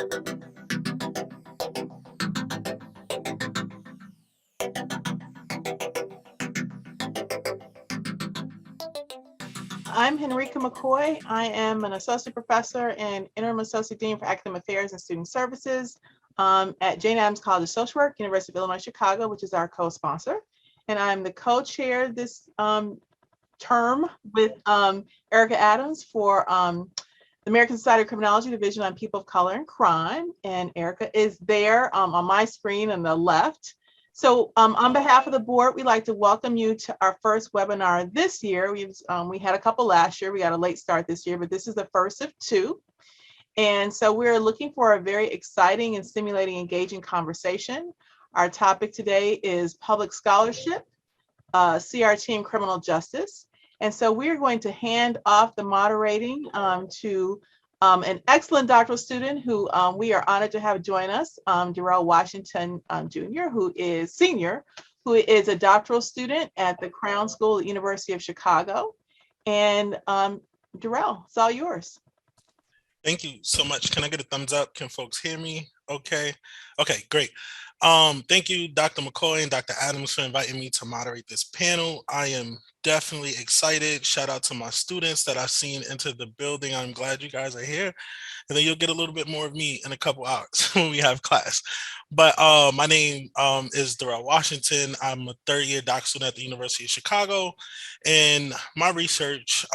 I'm Henrika McCoy. I am an associate professor and interim associate dean for academic affairs and student services at Jane Addams College of Social Work, University of Illinois, Chicago, which is our co-sponsor. And I'm the co-chair this term with Erica Addams for the American Society of Criminology Division on People of Color and Crime. And Erica is there on my screen on the left. So on behalf of the board, we'd like to welcome you to our first webinar this year. We had a couple last year. We got a late start this year, but this is the first of two. And so we're looking for a very exciting and stimulating, engaging conversation. Our topic today is public scholarship, CRT and criminal justice. And so we're going to hand off the moderating to an excellent doctoral student who we are honored to have join us, Darrell Washington Jr., who is a doctoral student at the Crown School at the University of Chicago. And Darrell, it's all yours. Thank you so much. Can I get a thumbs up? Can folks hear me? Okay, great. Thank you, Dr. McCoy and Dr. Addams, for inviting me to moderate this panel. I am definitely excited. Shout out to my students that I've seen enter the building. I'm glad you guys are here. And then you'll get a little bit more of me in a couple hours when we have class. But my name is Darrell Washington. I'm a third-year doc student at the University of Chicago. And my research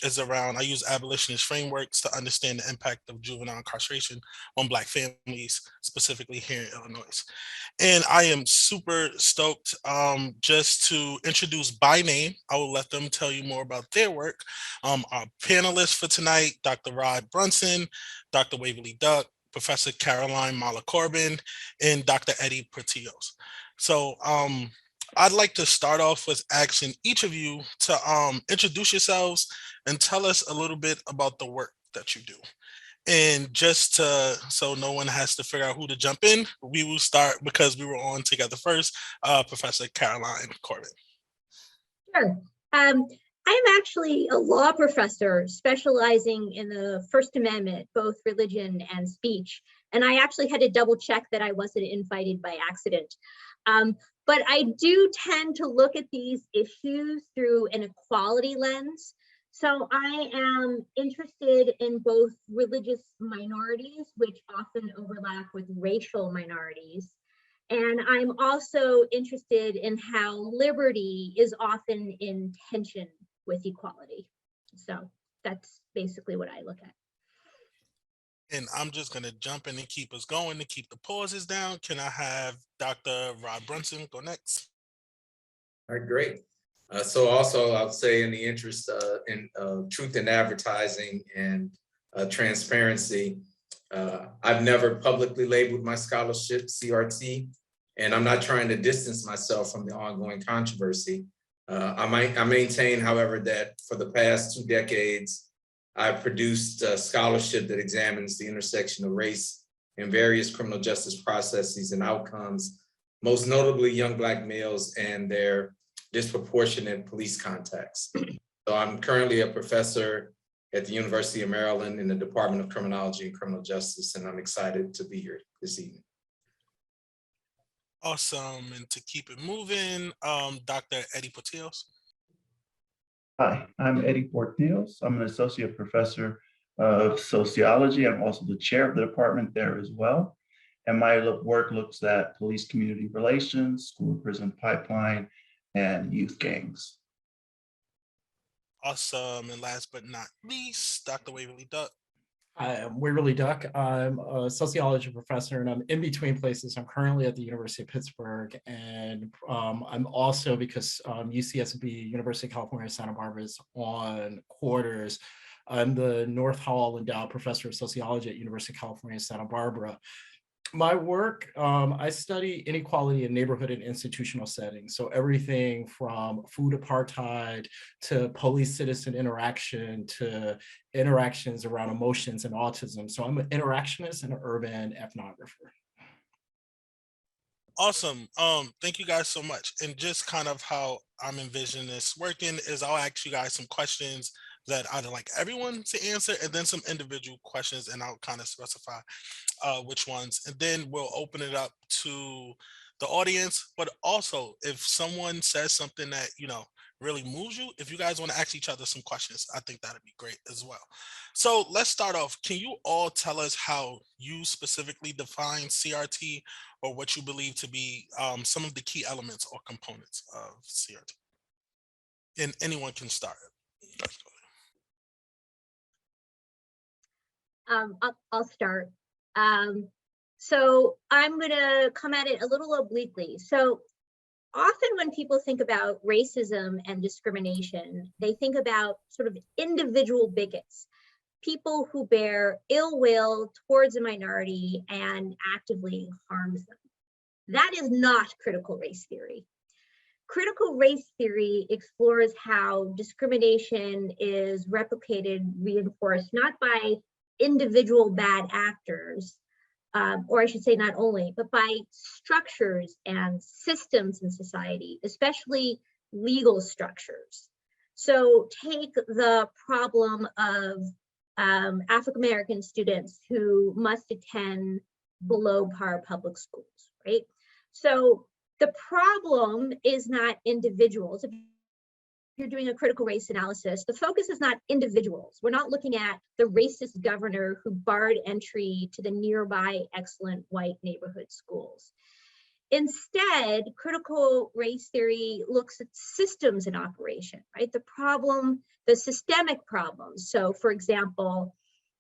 is around, I use abolitionist frameworks to understand the impact of juvenile incarceration on Black families, specifically here in Illinois. And I am super stoked just to introduce by name. I will let them tell you more about their work. Our panelists for tonight, Dr. Rod Brunson, Dr. Waverly Duck, Professor Caroline Mala-Corbin, and Dr. Eddie Portillos. So I'd like to start off with asking each of you to introduce yourselves and tell us a little bit about the work that you do. And just so no one has to figure out who to jump in, we will start because we were on together first, Professor Caroline Corbin. Sure. I'm actually a law professor specializing in the First Amendment, both religion and speech. And I actually had to double check that I wasn't invited by accident. But I do tend to look at these issues through an equality lens. So I am interested in both religious minorities, which often overlap with racial minorities. And I'm also interested in how liberty is often in tension with equality. So that's basically what I look at. And I'm just going to jump in and keep us going to keep the pauses down. Can I have Dr. Rod Brunson go next? All right, great. So also I'll say in the interest in truth in advertising and transparency, I've never publicly labeled my scholarship CRT, and I'm not trying to distance myself from the ongoing controversy. I maintain, however, that for the past 2 decades, I've produced a scholarship that examines the intersection of race in various criminal justice processes and outcomes, most notably young Black males and their disproportionate police contacts. So I'm currently a professor at the University of Maryland in the Department of Criminology and Criminal Justice, and I'm excited to be here this evening. Awesome. And to keep it moving, Dr. Eddie Portillos. Hi, I'm Eddie Portillos. I'm an associate professor of sociology. I'm also the chair of the department there as well. And my work looks at police community relations, school prison pipeline, and youth gangs. Awesome. And last but not least, Dr. Waverly Duck. I'm Waverly Duck. I'm a sociology professor and I'm in between places. I'm currently at the University of Pittsburgh, and I'm also, because UCSB, University of California, Santa Barbara, is on quarters, I'm the North Hall Endowed Professor of Sociology at University of California, Santa Barbara. My work, I study inequality in neighborhood and institutional settings. So everything from food apartheid to police-citizen interaction to interactions around emotions and autism. So I'm an interactionist and an urban ethnographer. Awesome. Thank you guys so much. And just kind of how I'm envisioning this working is I'll ask you guys some questions that I'd like everyone to answer, and then some individual questions, and I'll kind of specify which ones. And then we'll open it up to the audience. But also, if someone says something that, really moves you, if you guys want to ask each other some questions, I think that'd be great as well. So let's start off. Can you all tell us how you specifically define CRT, or what you believe to be some of the key elements or components of CRT? And anyone can start. I'll start. So I'm going to come at it a little obliquely. So often when people think about racism and discrimination, they think about sort of individual bigots, people who bear ill will towards a minority and actively harms them. That is not critical race theory. Critical race theory explores how discrimination is replicated, reinforced, not by individual bad actors, or I should say not only, but by structures and systems in society, especially legal structures. So take the problem of African-American students who must attend below par public schools, right? So the problem is not individuals. If you're doing a critical race analysis, the focus is not individuals. We're not looking at the racist governor who barred entry to the nearby excellent white neighborhood schools. Instead, critical race theory looks at systems in operation, right? The problem, the systemic problems. So for example,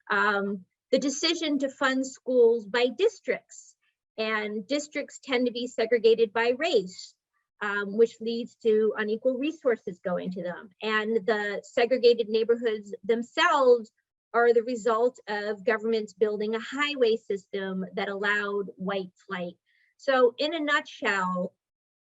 the decision to fund schools by districts, and districts tend to be segregated by race, which leads to unequal resources going to them. And the segregated neighborhoods themselves are the result of governments building a highway system that allowed white flight. So in a nutshell,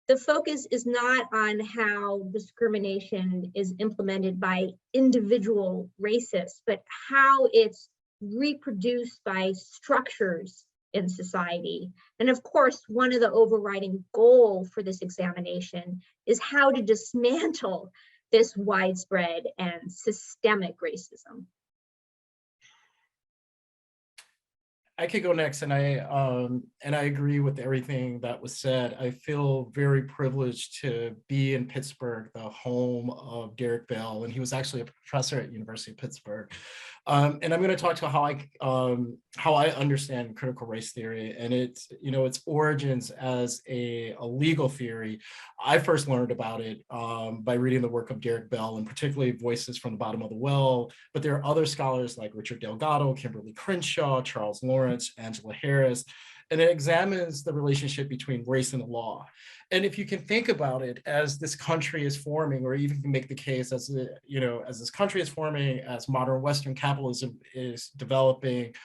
the focus is not on how discrimination is implemented by individual racists, but how it's reproduced by structures in society. And of course, one of the overriding goals for this examination is how to dismantle this widespread and systemic racism. I could go next, and I agree with everything that was said. I feel very privileged to be in Pittsburgh, the home of Derek Bell, and he was actually a professor at University of Pittsburgh. And I'm going to talk to how I understand critical race theory and its origins as a legal theory. I first learned about it by reading the work of Derek Bell, and particularly Voices from the Bottom of the Well. But there are other scholars like Richard Delgado, Kimberly Crenshaw, Charles Lawrence, Angela Harris, and it examines the relationship between race and the law. And if you can think about it, as this country is forming, or even make the case as this country is forming, as modern Western capitalism is developing,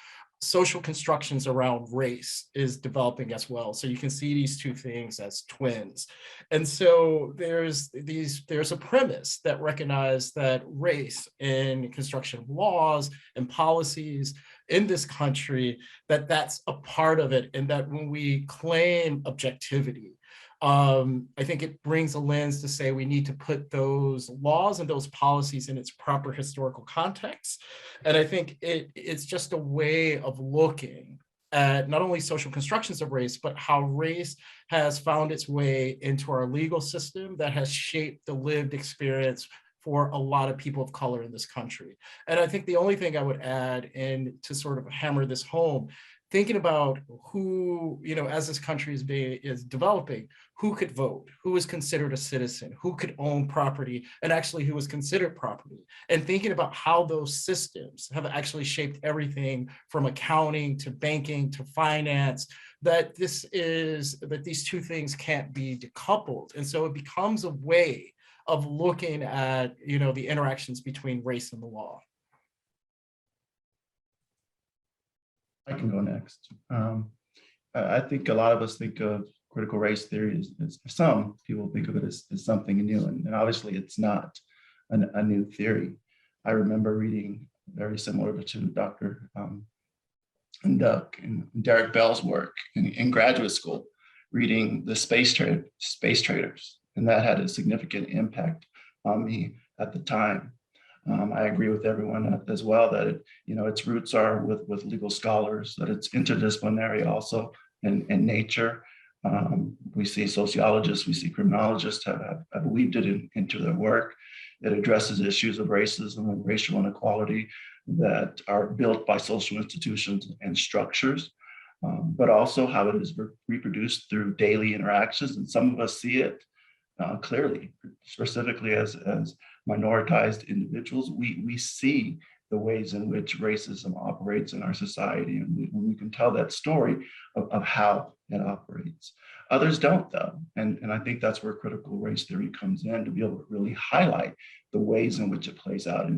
social constructions around race is developing as well. So you can see these two things as twins. And so there's a premise that recognizes that race in construction laws and policies in this country, that's a part of it, and that when we claim objectivity, I think it brings a lens to say we need to put those laws and those policies in its proper historical context. And I think it's just a way of looking at not only social constructions of race, but how race has found its way into our legal system that has shaped the lived experience for a lot of people of color in this country. And I think the only thing I would add, and to sort of hammer this home, thinking about who, as this country is developing, who could vote, who is considered a citizen, who could own property, and actually who is considered property, and thinking about how those systems have actually shaped everything from accounting to banking to finance, that these two things can't be decoupled. And so it becomes a way of looking at, the interactions between race and the law. I can go next. I think a lot of us think of critical race theory as some people think of it as something new, and obviously it's not a new theory. I remember reading, very similar to Dr. and Derek Bell's work in graduate school, reading The Space Traders, and that had a significant impact on me at the time. I agree with everyone as well that its roots are with legal scholars, that it's interdisciplinary also in nature. We see sociologists, we see criminologists have weaved it into their work. It addresses issues of racism and racial inequality that are built by social institutions and structures, but also how it is reproduced through daily interactions. And some of us see it clearly, specifically as minoritized individuals. We see the ways in which racism operates in our society, and we can tell that story of how it operates. Others don't, though, and I think that's where critical race theory comes in, to be able to really highlight the ways in which it plays out in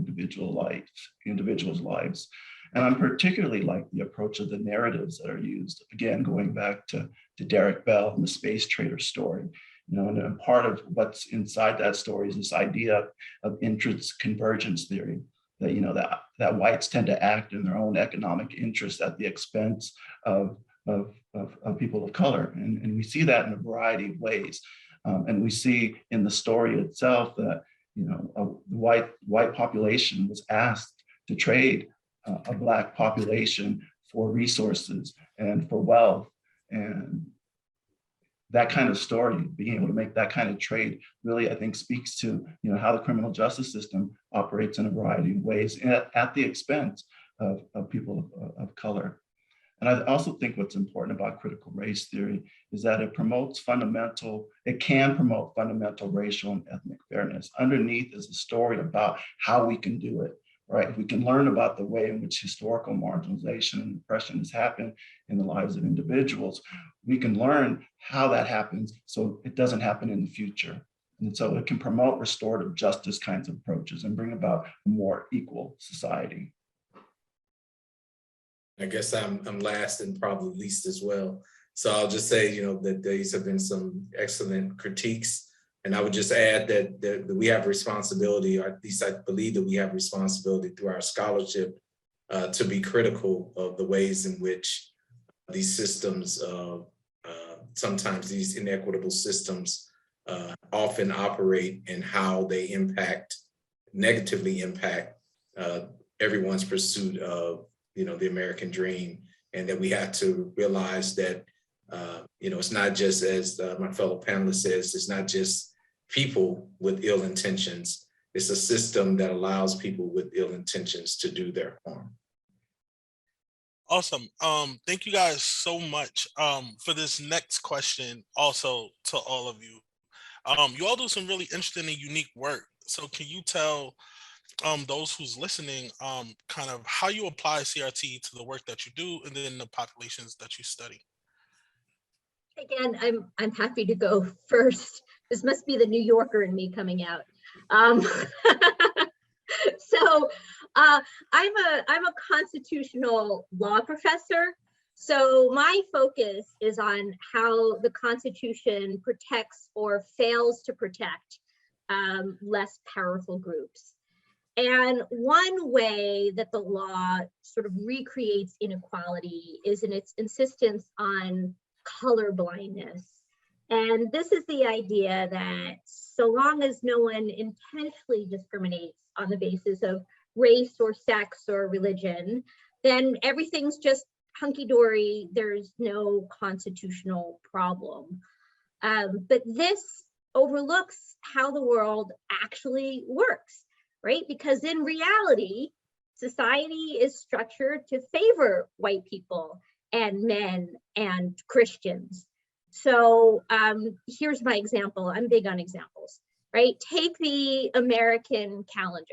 individuals' lives. And I'm particularly like the approach of the narratives that are used, again, going back to Derek Bell and the space trader story. And part of what's inside that story is this idea of interest convergence theory, that that whites tend to act in their own economic interests at the expense of people of color. And we see that in a variety of ways. And we see in the story itself that, a white population was asked to trade a Black population for resources and for wealth. And that kind of story, being able to make that kind of trade, really, I think, speaks to how the criminal justice system operates in a variety of ways at the expense of people of color. And I also think what's important about critical race theory is that it can promote fundamental racial and ethnic fairness. Underneath is a story about how we can do it, right? If we can learn about the way in which historical marginalization and oppression has happened in the lives of individuals, we can learn how that happens so it doesn't happen in the future. And so it can promote restorative justice kinds of approaches and bring about a more equal society. I guess I'm last and probably least as well. So I'll just say, that these have been some excellent critiques. And I would just add that we have responsibility, or at least I believe that we have responsibility through our scholarship to be critical of the ways in which these systems, sometimes these inequitable systems often operate, and how they negatively impact everyone's pursuit of the American dream. And that we have to realize that, it's not just, as my fellow panelist says, it's not just people with ill intentions. It's a system that allows people with ill intentions to do their harm. Awesome. Thank you guys so much for this next question, also to all of you. You all do some really interesting and unique work. So can you tell those who's listening kind of how you apply CRT to the work that you do and then the populations that you study? Again, I'm happy to go first. This must be the New Yorker in me coming out. So I'm a constitutional law professor. So my focus is on how the Constitution protects or fails to protect less powerful groups. And one way that the law sort of recreates inequality is in its insistence on color blindness. And this is the idea that so long as no one intentionally discriminates on the basis of race or sex or religion, then everything's just hunky-dory. There's no constitutional problem. But this overlooks how the world actually works, right? Because in reality, society is structured to favor white people and men and Christians. So here's my example. I'm big on examples, right? Take the American calendar,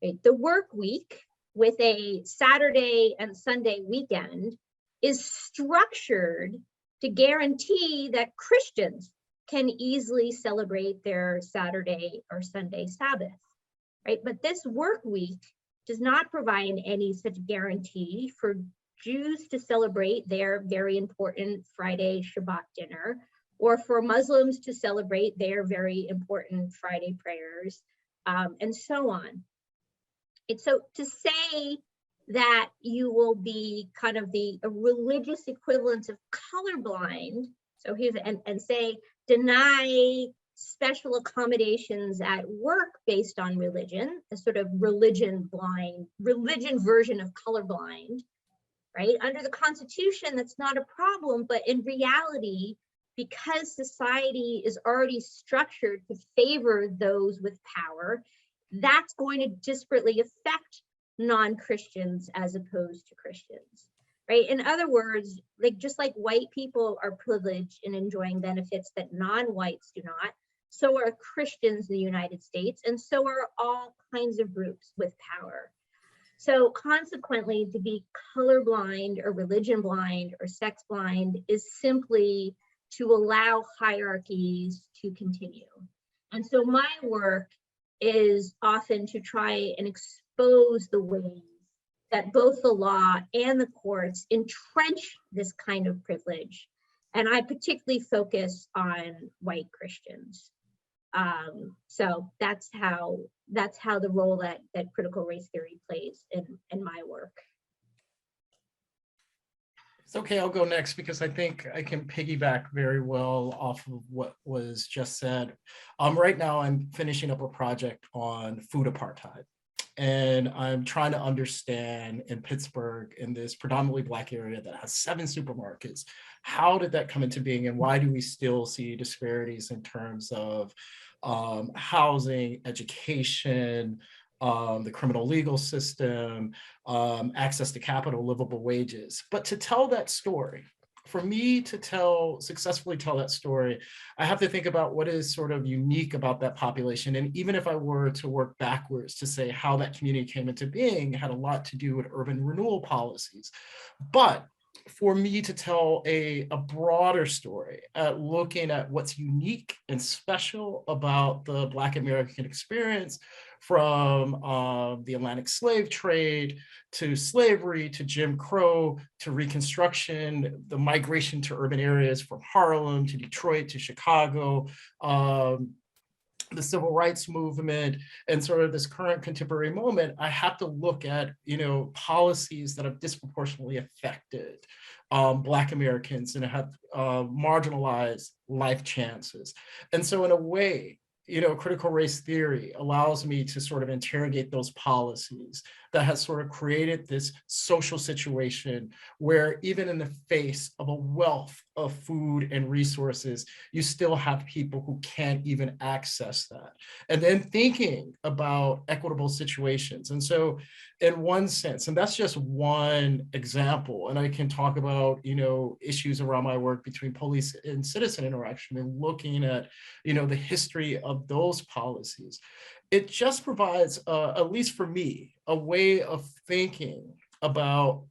right? The work week with a Saturday and Sunday weekend is structured to guarantee that Christians can easily celebrate their Saturday or Sunday Sabbath, right? But this work week does not provide any such guarantee for Jews to celebrate their very important Friday Shabbat dinner, or for Muslims to celebrate their very important Friday prayers, and so on. And so to say that you will be kind of the religious equivalent of colorblind, so here's and say deny special accommodations at work based on religion, a sort of religion version of colorblind, right? Under the Constitution, that's not a problem, but in reality, because society is already structured to favor those with power, that's going to disparately affect non-Christians as opposed to Christians, right? In other words, like just like white people are privileged in enjoying benefits that non-whites do not, so are Christians in the United States, and so are all kinds of groups with power. So consequently, to be colorblind or religion blind or sex blind is simply to allow hierarchies to continue. And so my work is often to try and expose the ways that both the law and the courts entrench this kind of privilege. And I particularly focus on white Christians. So that's how the role that critical race theory plays in my work. It's okay, I'll go next because I think I can piggyback very well off of what was just said. Right now I'm finishing up a project on food apartheid. And I'm trying to understand in Pittsburgh, in this predominantly Black area that has 7 supermarkets, how did that come into being and why do we still see disparities in terms of housing, education, the criminal legal system, access to capital, livable wages. But to tell that story, for me to successfully tell that story, I have to think about what is sort of unique about that population. And even if I were to work backwards to say how that community came into being, had a lot to do with urban renewal policies. But for me to tell a broader story, looking at what's unique and special about the Black American experience, from the Atlantic slave trade to slavery to Jim Crow to Reconstruction, the migration to urban areas from Harlem to Detroit to Chicago, the civil rights movement, and sort of this current contemporary moment, I have to look at, policies that have disproportionately affected Black Americans and have marginalized life chances. And so in a way, critical race theory allows me to sort of interrogate those policies that has sort of created this social situation where even in the face of a wealth of food and resources, you still have people who can't even access that. And then thinking about equitable situations. And so in one sense, and that's just one example, and I can talk about, issues around my work between police and citizen interaction and looking at, the history of those policies. It just provides, at least for me, a way of thinking about,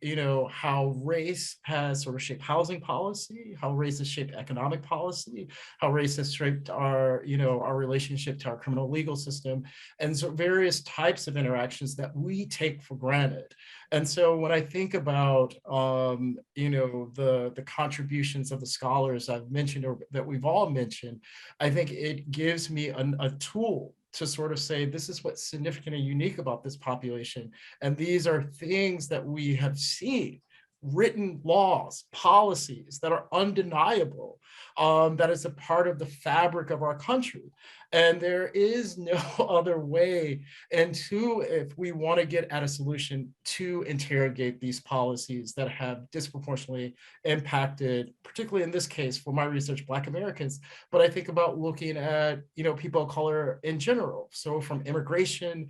how race has sort of shaped housing policy, how race has shaped economic policy, how race has shaped our, our relationship to our criminal legal system, and so various types of interactions that we take for granted. And so when I think about, the contributions of the scholars I've mentioned or that we've all mentioned, I think it gives me a tool to sort of say, this is what's significant and unique about this population. And these are things that we have seen, written laws, policies that are undeniable, that is a part of the fabric of our country. And there is no other way, and if we want to get at a solution, to interrogate these policies that have disproportionately impacted, particularly in this case, for my research, Black Americans, but I think about looking at, people of color in general. So from immigration,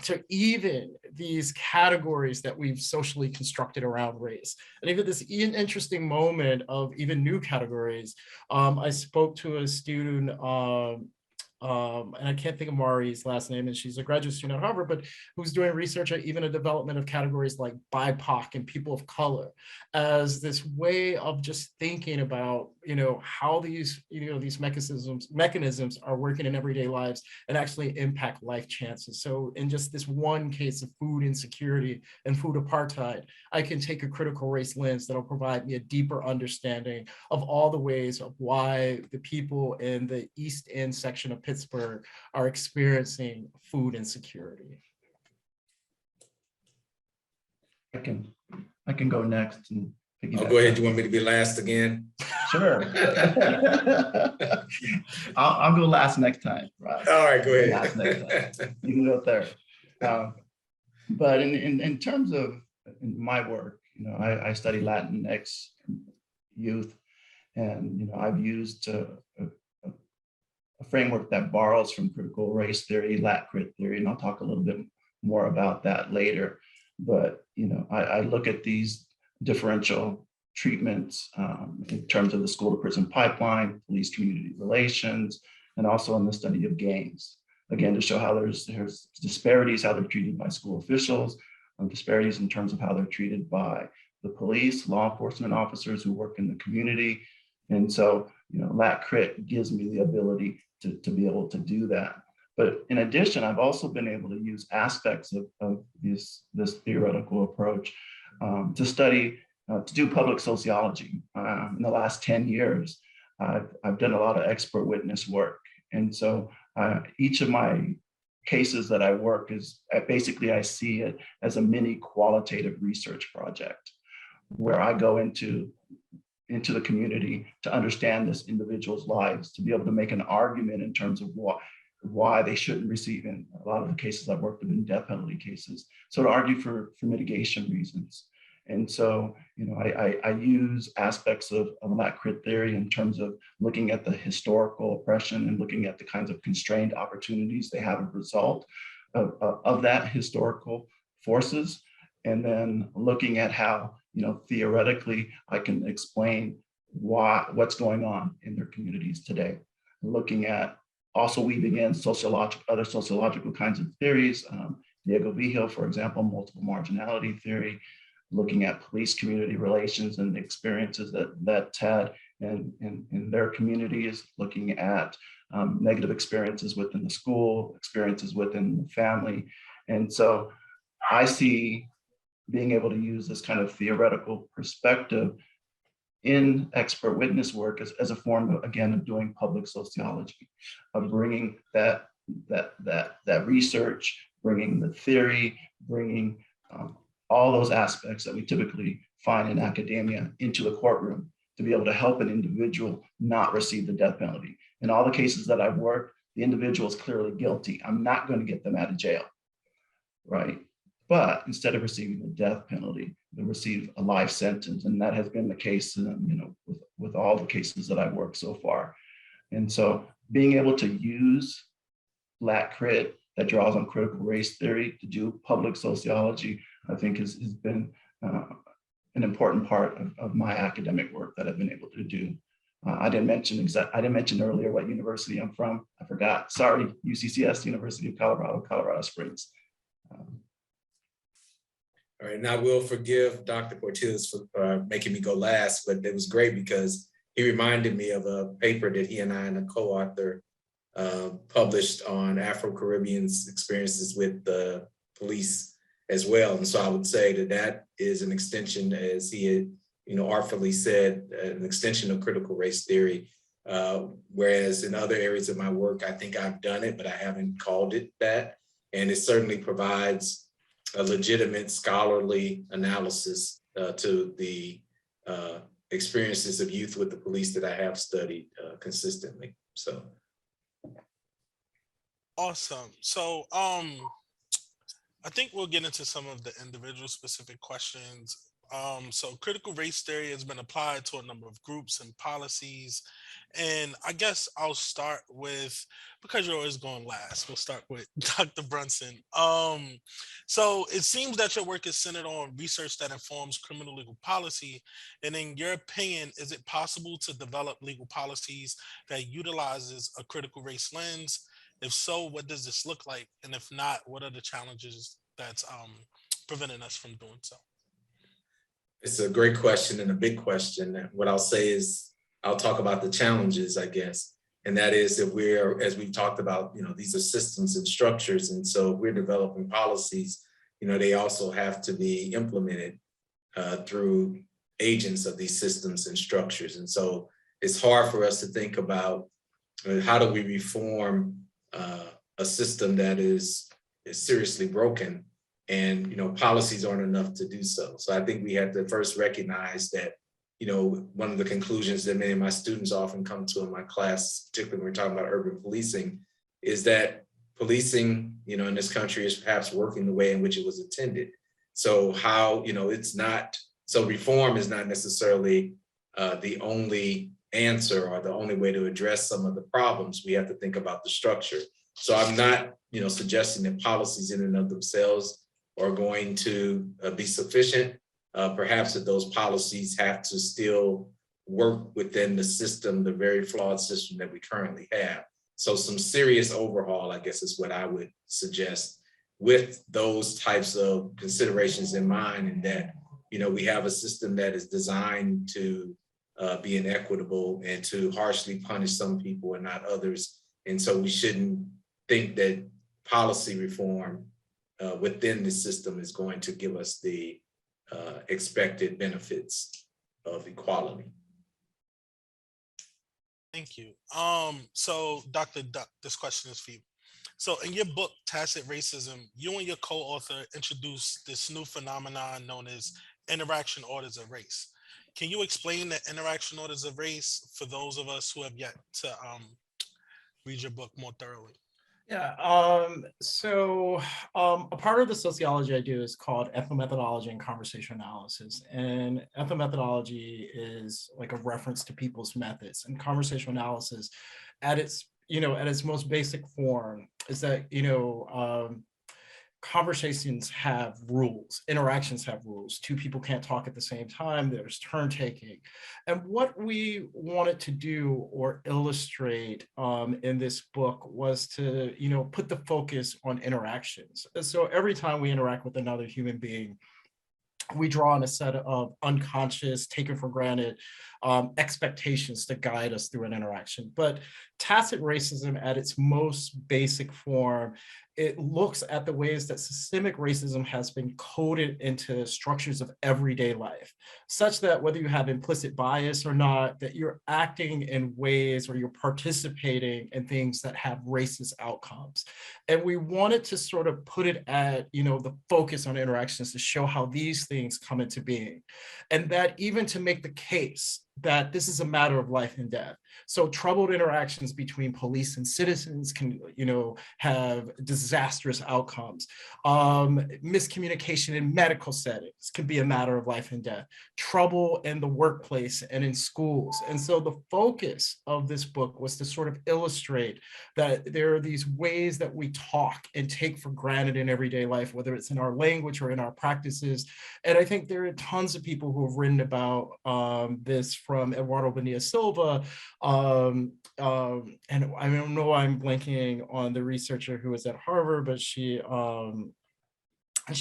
to even these categories that we've socially constructed around race. And even this interesting moment of even new categories. I spoke to a student, and I can't think of Mari's last name, and she's a graduate student at Harvard, but who's doing research at even a development of categories like BIPOC and people of color as this way of just thinking about, how these, these mechanisms are working in everyday lives and actually impact life chances. So in just this one case of food insecurity and food apartheid, I can take a critical race lens that'll provide me a deeper understanding of all the ways of why the people in the East End section of Pittsburgh are experiencing food insecurity. I can go next and Oh, go ahead. You want me to be last again? Sure. I'll go last next time, Ross. All right, go Last next ahead. time. You can go third. But in terms of my work, I study Latinx youth, and I've used a framework that borrows from critical race theory, Lat crit theory, and I'll talk a little bit more about that later. But I look at these differential treatments in terms of the school to prison pipeline, police community relations, and also in the study of gangs. Again, to show how there's disparities, how they're treated by school officials, disparities in terms of how they're treated by the police, law enforcement officers who work in the community. And so, Lat crit gives me the ability to be able to do that. But in addition, I've also been able to use aspects of this theoretical approach to study, to do public sociology. In the last 10 years, I've done a lot of expert witness work. And so each of my cases that I work is basically, I see it as a mini qualitative research project where I go into the community to understand this individual's lives, to be able to make an argument in terms of why they shouldn't receive. In a lot of the cases I've worked with in death penalty cases, so to argue for mitigation reasons. And so, I use aspects of Lat crit theory in terms of looking at the historical oppression and looking at the kinds of constrained opportunities they have as a result of that historical forces, and then looking at how, theoretically I can explain what's going on in their communities today. Looking at also weaving in other sociological kinds of theories. Diego Vigil, for example, multiple marginality theory, looking at police community relations and the experiences that's had in their communities, looking at negative experiences within the school, experiences within the family. And so I see being able to use this kind of theoretical perspective in expert witness work as a form of, again, of doing public sociology, of bringing that research, bringing the theory, bringing all those aspects that we typically find in academia into the courtroom to be able to help an individual not receive the death penalty. In all the cases that I've worked, the individual is clearly guilty. I'm not going to get them out of jail, right? But instead of receiving the death penalty, they receive a life sentence. And that has been the case, with all the cases that I've worked so far. And so being able to use Lat crit that draws on critical race theory to do public sociology, I think has been an important part of my academic work that I've been able to do. I didn't mention earlier what university I'm from. I forgot. Sorry, UCCS, University of Colorado Springs. All right, now we'll forgive Dr. Portillo's for making me go last, but it was great because he reminded me of a paper that he and I and a co-author published on Afro-Caribbeans' experiences with the police as well. And so I would say that is an extension, as he had, artfully said, an extension of critical race theory. Whereas in other areas of my work, I think I've done it, but I haven't called it that. And it certainly provides a legitimate scholarly analysis to the experiences of youth with the police that I have studied consistently. So. Awesome. So I think we'll get into some of the individual specific questions. So critical race theory has been applied to a number of groups and policies. And I guess I'll start with, because you're always going last, we'll start with Dr. Brunson. So it seems that your work is centered on research that informs criminal legal policy. And in your opinion, is it possible to develop legal policies that utilizes a critical race lens? If so, what does this look like? And if not, what are the challenges that's preventing us from doing so? It's a great question and a big question. What I'll say is, I'll talk about the challenges, I guess. And that is that we're, as we've talked about, these are systems and structures. And so we're developing policies, they also have to be implemented through agents of these systems and structures. And so it's hard for us to think about how do we reform a system that is seriously broken, and policies aren't enough to do so. So I think we have to first recognize that one of the conclusions that many of my students often come to in my class, particularly when we're talking about urban policing, is that policing, in this country is perhaps working the way in which it was intended. So so reform is not necessarily the only answer or the only way to address some of the problems. We have to think about the structure. So I'm not, suggesting that policies in and of themselves are going to be sufficient. Perhaps that those policies have to still work within the system, the very flawed system that we currently have. So some serious overhaul, I guess, is what I would suggest with those types of considerations in mind, and that, we have a system that is designed to be inequitable and to harshly punish some people and not others. And so we shouldn't think that policy reform within the system is going to give us the expected benefits of equality. Thank you. So Dr. Duck, this question is for you. So in your book, Tacit Racism, you and your co-author introduced this new phenomenon known as interaction orders of race. Can you explain the interaction orders of race for those of us who have yet to read your book more thoroughly? Yeah, a part of the sociology I do is called ethnomethodology and conversation analysis. And ethnomethodology is like a reference to people's methods, and conversation analysis at its most basic form is that, conversations have rules, interactions have rules. Two people can't talk at the same time, there's turn taking. And what we wanted to do or illustrate in this book was to, put the focus on interactions. So every time we interact with another human being, we draw on a set of unconscious, taken for granted expectations to guide us through an interaction. But tacit racism at its most basic form, it looks at the ways that systemic racism has been coded into structures of everyday life, such that whether you have implicit bias or not, that you're acting in ways or you're participating in things that have racist outcomes. And we wanted to sort of put it at, the focus on interactions to show how these things come into being. And that even to make the case that this is a matter of life and death. So troubled interactions between police and citizens can, have disastrous outcomes. Miscommunication in medical settings can be a matter of life and death. Trouble in the workplace and in schools. And so the focus of this book was to sort of illustrate that there are these ways that we talk and take for granted in everyday life, whether it's in our language or in our practices. And I think there are tons of people who have written about this, from Eduardo Bonilla Silva, and I don't know, I'm blanking on the researcher who was at Harvard, but she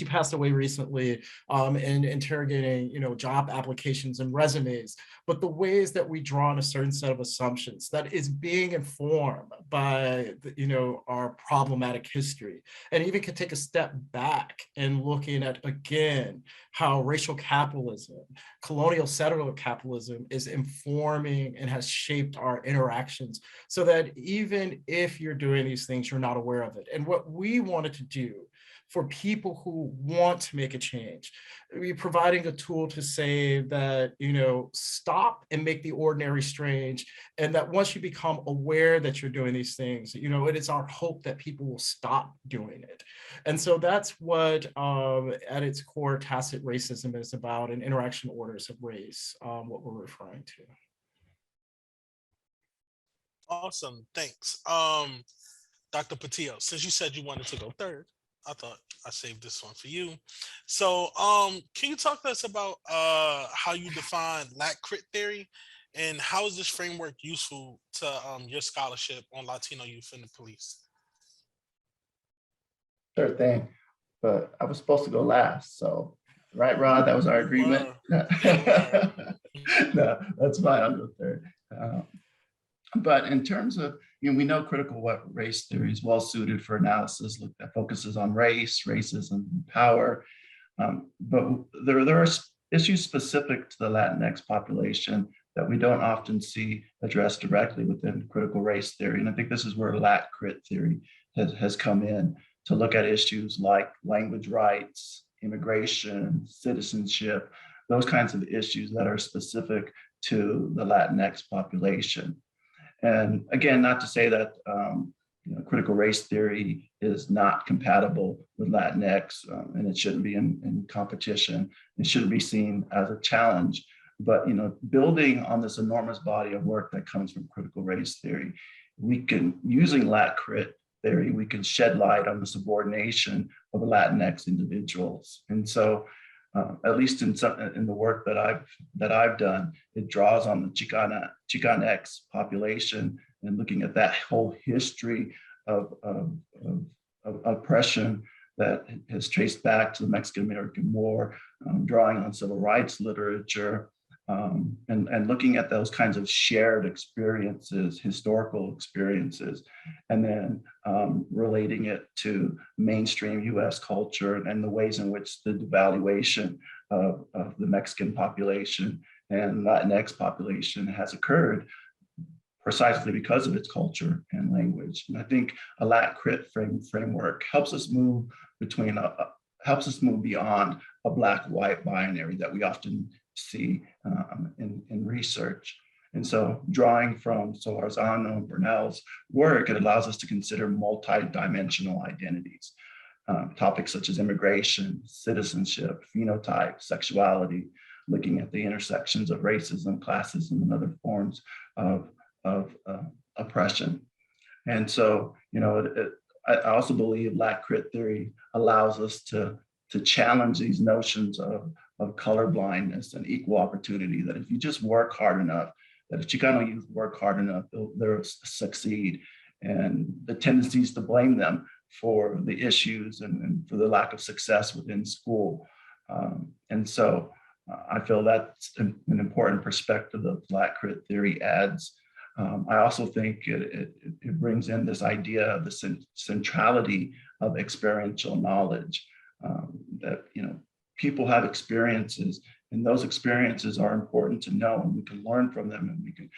passed away recently, in interrogating, job applications and resumes. But the ways that we draw on a certain set of assumptions that is being informed by, our problematic history, and even can take a step back and looking at, again, how racial capitalism, colonial settler capitalism is informing and has shaped our interactions, so that even if you're doing these things, you're not aware of it. And what we wanted to do for people who want to make a change, we're providing a tool to say that, stop and make the ordinary strange. And that once you become aware that you're doing these things, it is our hope that people will stop doing it. And so that's what, at its core, tacit racism is about, and interaction orders of race, what we're referring to. Awesome, thanks. Dr. Patillo, since you said you wanted to go third, I thought I saved this one for you. So can you talk to us about how you define lat crit theory, and how is this framework useful to your scholarship on Latino youth in the police? Sure thing, but I was supposed to go last, so, right, Rod, that was our agreement? No, that's fine, I'll go third. But in terms of, we know critical race theory is well suited for analysis that focuses on race, racism, and power. But there are issues specific to the Latinx population that we don't often see addressed directly within critical race theory. And I think this is where lat crit theory has come in to look at issues like language rights, immigration, citizenship, those kinds of issues that are specific to the Latinx population. And again, not to say that critical race theory is not compatible with Latinx, and it shouldn't be in competition. It shouldn't be seen as a challenge. But building on this enormous body of work that comes from critical race theory, using Lat Crit theory, we can shed light on the subordination of Latinx individuals. And so, at least in the work that I've done, it draws on the Chicanx population and looking at that whole history of oppression that has traced back to the Mexican-American War, drawing on civil rights literature, and looking at those kinds of shared experiences, historical experiences, and then relating it to mainstream US culture and the ways in which the devaluation of the Mexican population and Latinx population has occurred precisely because of its culture and language. And I think a Lat Crit framework helps us move beyond a black-white binary that we often see in research. And so drawing from Solorzano and Burnell's work, it allows us to consider multi-dimensional identities, topics such as immigration, citizenship, phenotype, sexuality, looking at the intersections of racism, classism, and other forms of oppression. And so, I also believe Lat Crit theory allows us to challenge these notions of colorblindness and equal opportunity, that if you just work hard enough, that if Chicano youth work hard enough, they'll succeed. And the tendencies to blame them for the issues and for the lack of success within school. And so I feel that's an important perspective that Lat Crit theory adds. I also think it brings in this idea of the centrality of experiential knowledge, that people have experiences, and those experiences are important to know, and we can learn from them, and we can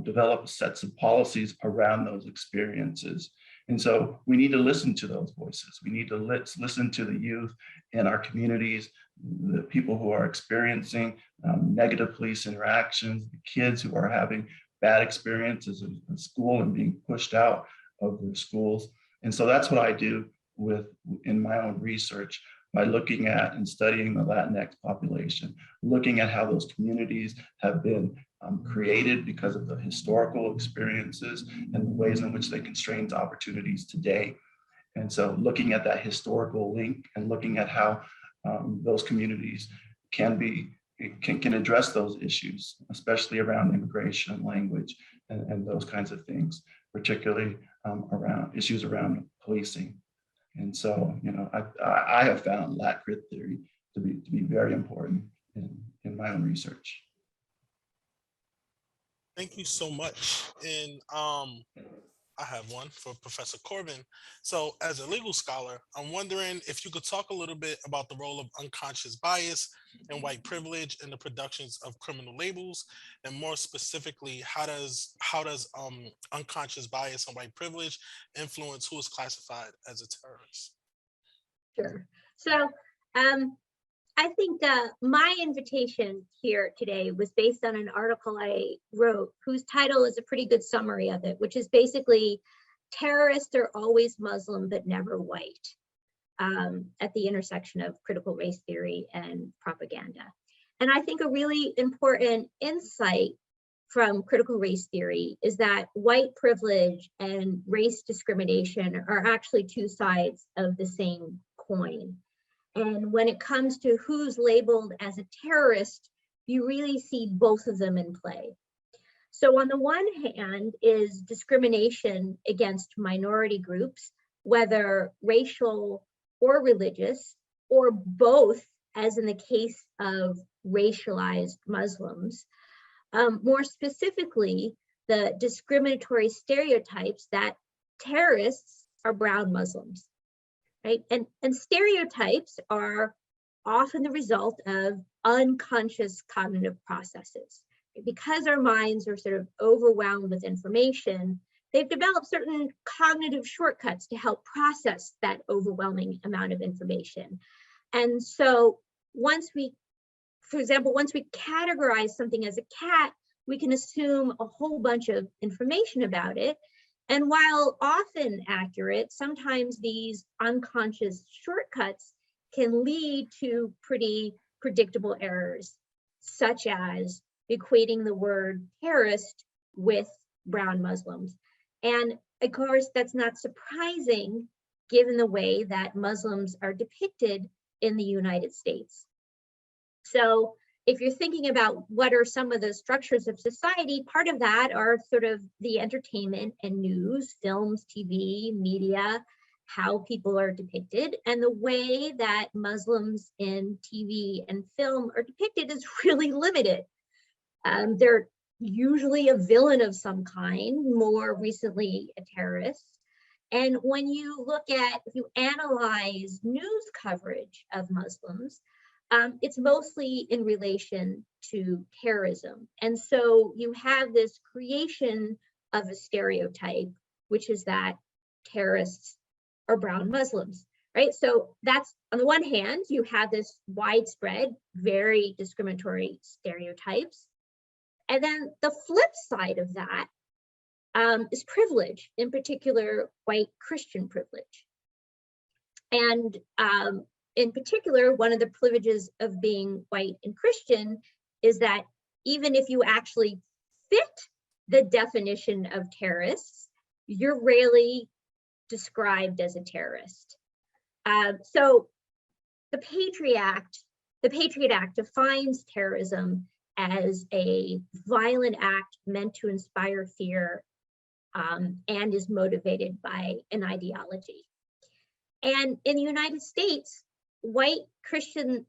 develop sets of policies around those experiences. And so we need to listen to those voices. We need to listen to the youth in our communities, the people who are experiencing negative police interactions, the kids who are having bad experiences in school and being pushed out of their schools. And so that's what I do in my own research, by looking at and studying the Latinx population, looking at how those communities have been created because of the historical experiences and the ways in which they constrain opportunities today. And so looking at that historical link and looking at how those communities can address those issues, especially around immigration, language, and those kinds of things, particularly around issues around policing. And so, I have found Lat Crit theory to be very important in my own research. Thank you so much. And I have one for Professor Corbin. So as a legal scholar, I'm wondering if you could talk a little bit about the role of unconscious bias and white privilege in the productions of criminal labels, and more specifically, how does unconscious bias and white privilege influence who is classified as a terrorist? Sure. So I think my invitation here today was based on an article I wrote whose title is a pretty good summary of it, which is basically terrorists are always Muslim but never white, at the intersection of critical race theory and propaganda. And I think a really important insight from critical race theory is that white privilege and race discrimination are actually two sides of the same coin. And when it comes to who's labeled as a terrorist, you really see both of them in play. So on the one hand is discrimination against minority groups, whether racial or religious, or both, as in the case of racialized Muslims. More specifically, the discriminatory stereotypes that terrorists are brown Muslims. Right? And stereotypes are often the result of unconscious cognitive processes. Because our minds are sort of overwhelmed with information, they've developed certain cognitive shortcuts to help process that overwhelming amount of information. And so once we for example, once we categorize something as a cat, we can assume a whole bunch of information about it. And while often accurate, sometimes these unconscious shortcuts can lead to pretty predictable errors, such as equating the word terrorist with brown Muslims. And of course, that's not surprising given the way that Muslims are depicted in the United States. So if you're thinking about what are some of the structures of society, part of that are sort of the entertainment and news, films, TV, media, how people are depicted. And the way that Muslims in TV and film are depicted is really limited. They're usually a villain of some kind, more recently a terrorist. And when you look at, if you analyze news coverage of Muslims, it's mostly in relation to terrorism. And so you have this creation of a stereotype, which is that terrorists are brown Muslims, right? So that's, on the one hand, you have this widespread, very discriminatory stereotypes. And then the flip side of that is privilege, in particular, white Christian privilege. And in particular, one of the privileges of being white and Christian is that even if you actually fit the definition of terrorists, you're rarely described as a terrorist. So the Patriot Act defines terrorism as a violent act meant to inspire fear and is motivated by an ideology. And in the United States, white Christian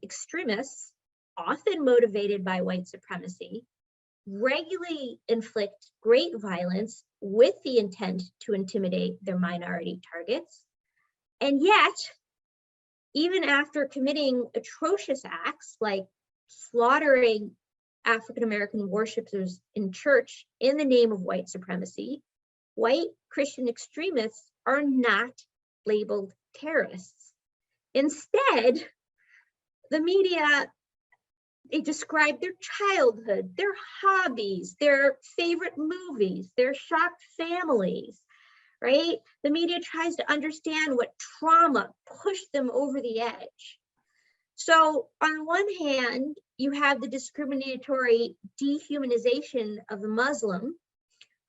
extremists, often motivated by white supremacy, regularly inflict great violence with the intent to intimidate their minority targets. And yet, even after committing atrocious acts like slaughtering African-American worshipers in church in the name of white supremacy, white Christian extremists are not labeled terrorists. Instead, the media, they describe their childhood, their hobbies, their favorite movies, their shocked families, right? The media tries to understand what trauma pushed them over the edge. So on one hand, you have the discriminatory dehumanization of the Muslim.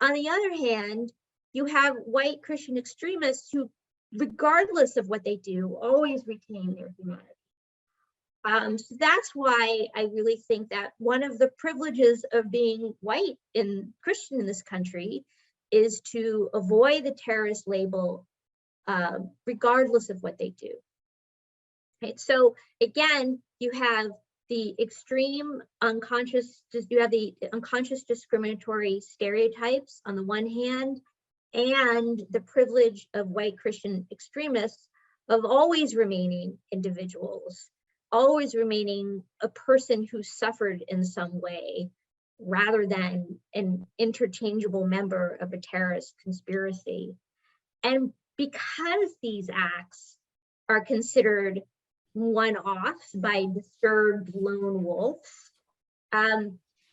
On the other hand, you have white Christian extremists who, regardless of what they do, always retain their humanity. So that's why I really think that one of the privileges of being white and Christian in this country is to avoid the terrorist label, regardless of what they do. Right? So again, you have the extreme unconscious, you have the unconscious discriminatory stereotypes on the one hand, and the privilege of white Christian extremists of always remaining individuals, always remaining a person who suffered in some way, rather than an interchangeable member of a terrorist conspiracy. And because these acts are considered one-offs by disturbed lone wolves,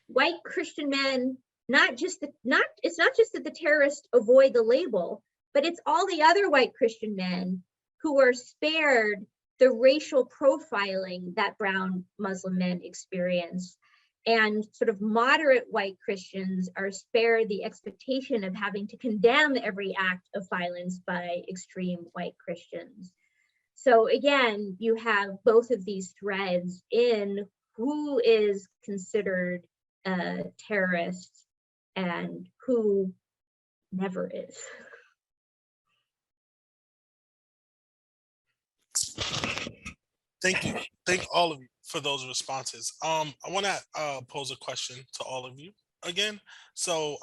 white Christian men, it's not just that the terrorists avoid the label, but it's all the other white Christian men who are spared the racial profiling that brown Muslim men experience. And sort of moderate white Christians are spared the expectation of having to condemn every act of violence by extreme white Christians. So again, you have both of these threads in who is considered a terrorist and who never is. Thank you. Thank all of you for those responses. I want to pose a question to all of you again. So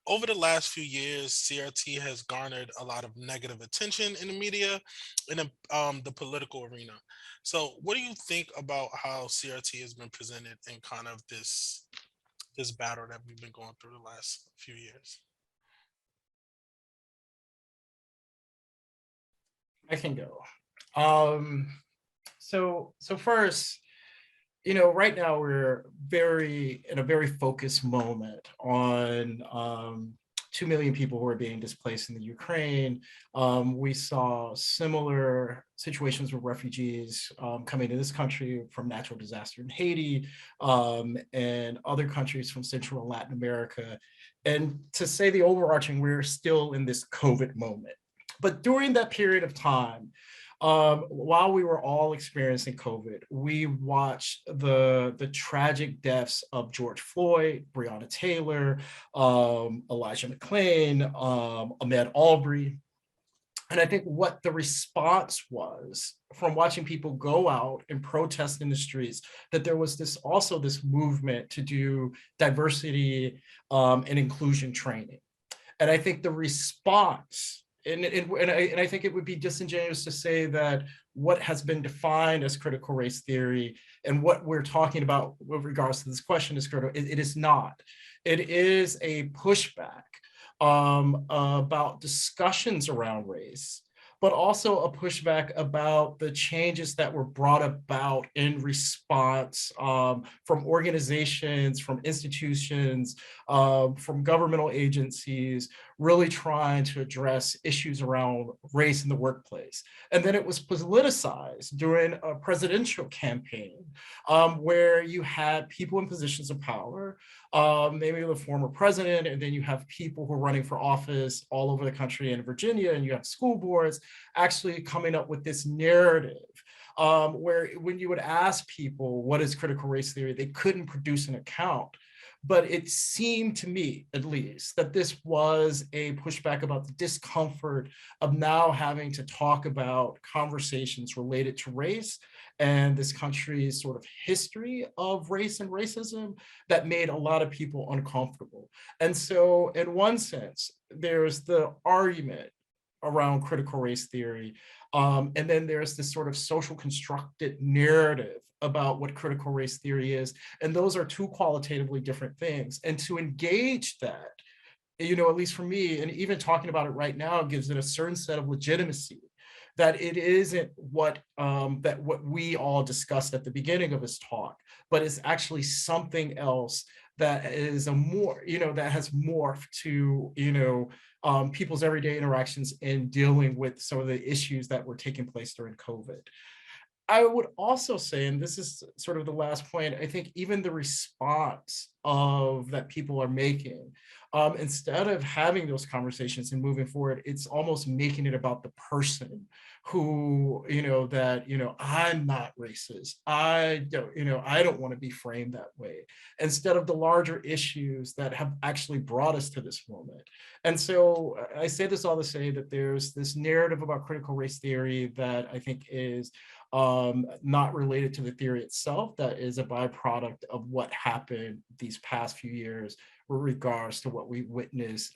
over the last few years, CRT has garnered a lot of negative attention in the media and the political arena. So what do you think about how CRT has been presented in kind of this battle that we've been going through the last few years? I can go. So first, right now we're in a very focused moment on 2 million people who are being displaced in the Ukraine. We saw similar situations with refugees coming to this country from natural disaster in Haiti and other countries from Central and Latin America. And to say the overarching, we're still in this COVID moment. But during that period of time, while we were all experiencing COVID, we watched the tragic deaths of George Floyd, Breonna Taylor, Elijah McClain, Ahmaud Arbery. And I think what the response was from watching people go out and protest in the streets, that there was this movement to do diversity and inclusion training. And I think the response, and I think it would be disingenuous to say that what has been defined as critical race theory and what we're talking about with regards to this question is critical. It is not. It is a pushback about discussions around race, but also a pushback about the changes that were brought about in response from organizations, from institutions, from governmental agencies, really trying to address issues around race in the workplace. And then it was politicized during a presidential campaign where you had people in positions of power, maybe the former president, and then you have people who are running for office all over the country in Virginia, and you have school boards actually coming up with this narrative where when you would ask people, what is critical race theory, they couldn't produce an account. But it seemed to me, at least, that this was a pushback about the discomfort of now having to talk about conversations related to race and this country's sort of history of race and racism that made a lot of people uncomfortable. And so in one sense, there's the argument around critical race theory. And then there's this sort of social constructed narrative about what critical race theory is. And those are two qualitatively different things. And to engage that, at least for me, and even talking about it right now, gives it a certain set of legitimacy that it isn't what we all discussed at the beginning of his talk, but it's actually something else that is that has morphed to, people's everyday interactions in dealing with some of the issues that were taking place during COVID. I would also say, and this is sort of the last point, I think even the response that people are making, instead of having those conversations and moving forward, it's almost making it about the person who, I'm not racist. I don't want to be framed that way, instead of the larger issues that have actually brought us to this moment. And so I say this all to say that there's this narrative about critical race theory that I think is not related to the theory itself, that is a byproduct of what happened these past few years with regards to what we witnessed,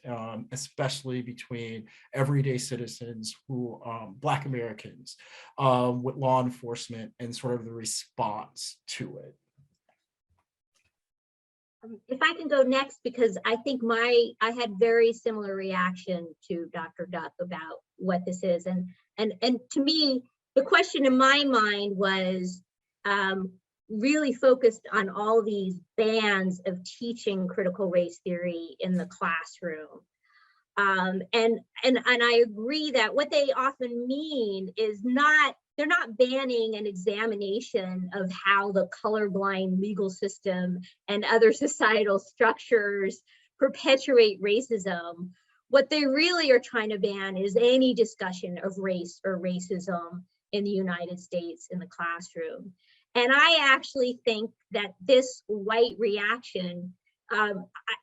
especially between everyday citizens who, Black Americans, with law enforcement and sort of the response to it. If I can go next, because I think I had very similar reaction to Dr. Duck about what this is. And to me, the question in my mind was really focused on all these bans of teaching critical race theory in the classroom. And I agree that what they often mean is they're not banning an examination of how the colorblind legal system and other societal structures perpetuate racism. What they really are trying to ban is any discussion of race or racism in the United States in the classroom. And I actually think that this white reaction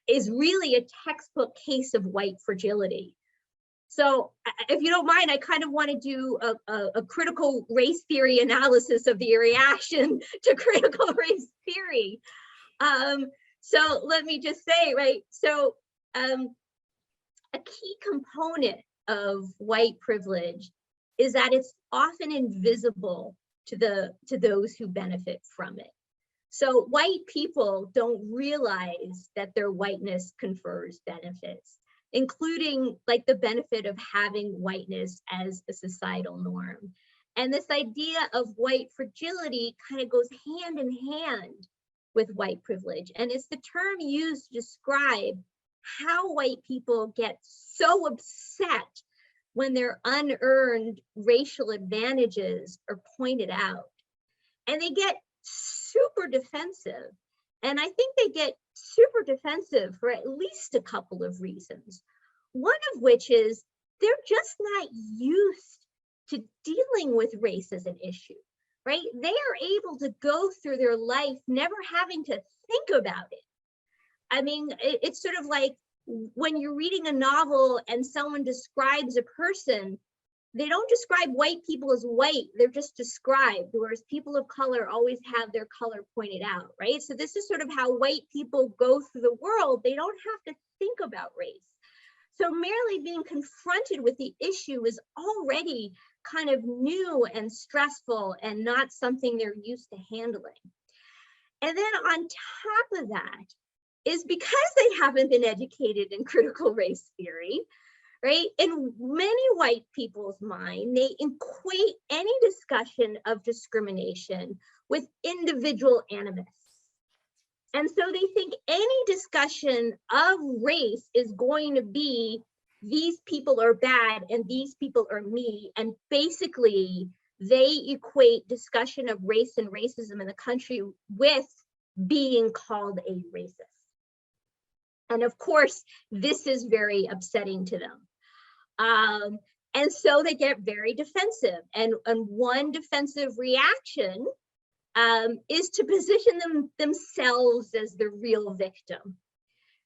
is really a textbook case of white fragility. So if you don't mind, I kind of want to do a critical race theory analysis of the reaction to critical race theory. So let me just say, right, so a key component of white privilege is that it's often invisible to those who benefit from it. So white people don't realize that their whiteness confers benefits, including like the benefit of having whiteness as a societal norm. And this idea of white fragility kind of goes hand in hand with white privilege. And it's the term used to describe how white people get so upset when their unearned racial advantages are pointed out. And they get super defensive. And I think they get super defensive for at least a couple of reasons. One of which is they're just not used to dealing with race as an issue, right? They are able to go through their life never having to think about it. I mean, it's sort of like when you're reading a novel and someone describes a person, they don't describe white people as white, they're just described, whereas people of color always have their color pointed out, right? So this is sort of how white people go through the world. They don't have to think about race. So merely being confronted with the issue is already kind of new and stressful and not something they're used to handling. And then on top of that is because they haven't been educated in critical race theory, right? In many white people's mind, they equate any discussion of discrimination with individual animus. And so they think any discussion of race is going to be these people are bad and these people are me. And basically they equate discussion of race and racism in the country with being called a racist. And of course, this is very upsetting to them. And so they get very defensive. And one defensive reaction is to position themselves as the real victim,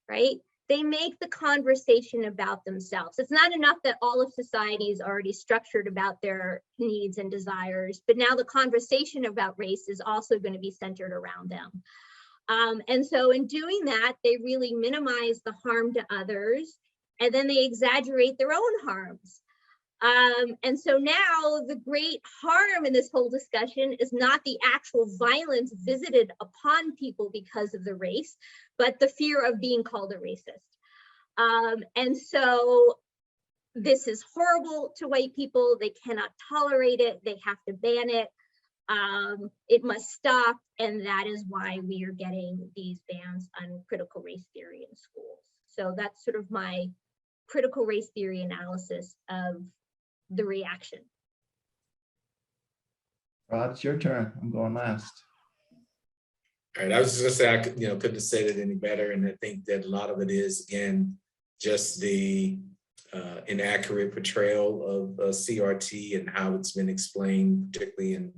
right? They make the conversation about themselves. It's not enough that all of society is already structured about their needs and desires, but now the conversation about race is also going to be centered around them. And so in doing that, they really minimize the harm to others, and then they exaggerate their own harms. And so now the great harm in this whole discussion is not the actual violence visited upon people because of the race, but the fear of being called a racist. And so this is horrible to white people. They cannot tolerate it. They have to ban it. It must stop. And that is why we are getting these bans on critical race theory in schools. So that's sort of my critical race theory analysis of the reaction. Rod, it's your turn. I'm going last. All right, I was just gonna say, I couldn't have said it any better. And I think that a lot of it is, again, just the inaccurate portrayal of CRT and how it's been explained, particularly in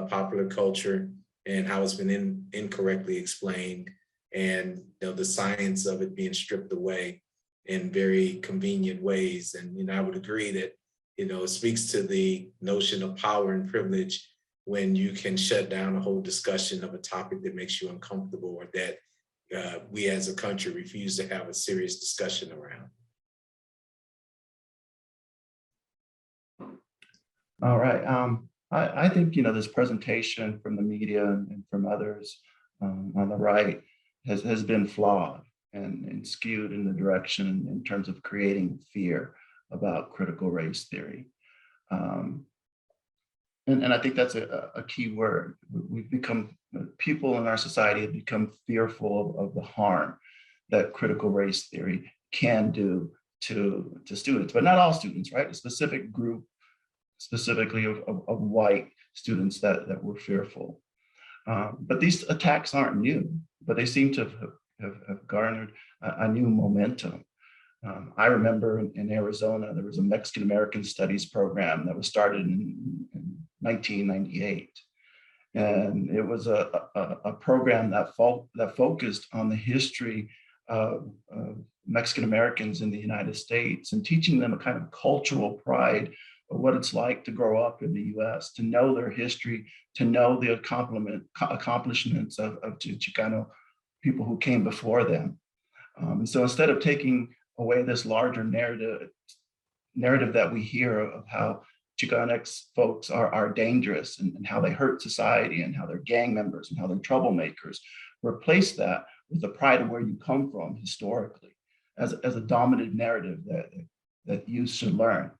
popular culture, and how it's been incorrectly explained, and the science of it being stripped away in very convenient ways. And I would agree that it speaks to the notion of power and privilege when you can shut down a whole discussion of a topic that makes you uncomfortable, or that we as a country refuse to have a serious discussion around. All right. I think, this presentation from the media and from others on the right has been flawed and skewed in the direction in terms of creating fear about critical race theory. And I think that's a key word. We've become, people in our society have become fearful of the harm that critical race theory can do to students, but not all students, right? A specific group, specifically of white students that were fearful. But these attacks aren't new, but they seem to have garnered a new momentum. I remember in Arizona, there was a Mexican-American studies program that was started in 1998. And it was a program that focused on the history of Mexican-Americans in the United States and teaching them a kind of cultural pride of what it's like to grow up in the US, to know their history, to know the accomplishments of Chicano people who came before them. And so instead of taking away this larger narrative that we hear of how Chicanx folks are dangerous and how they hurt society and how they're gang members and how they're troublemakers, replace that with the pride of where you come from historically as a dominant narrative that youth should learn.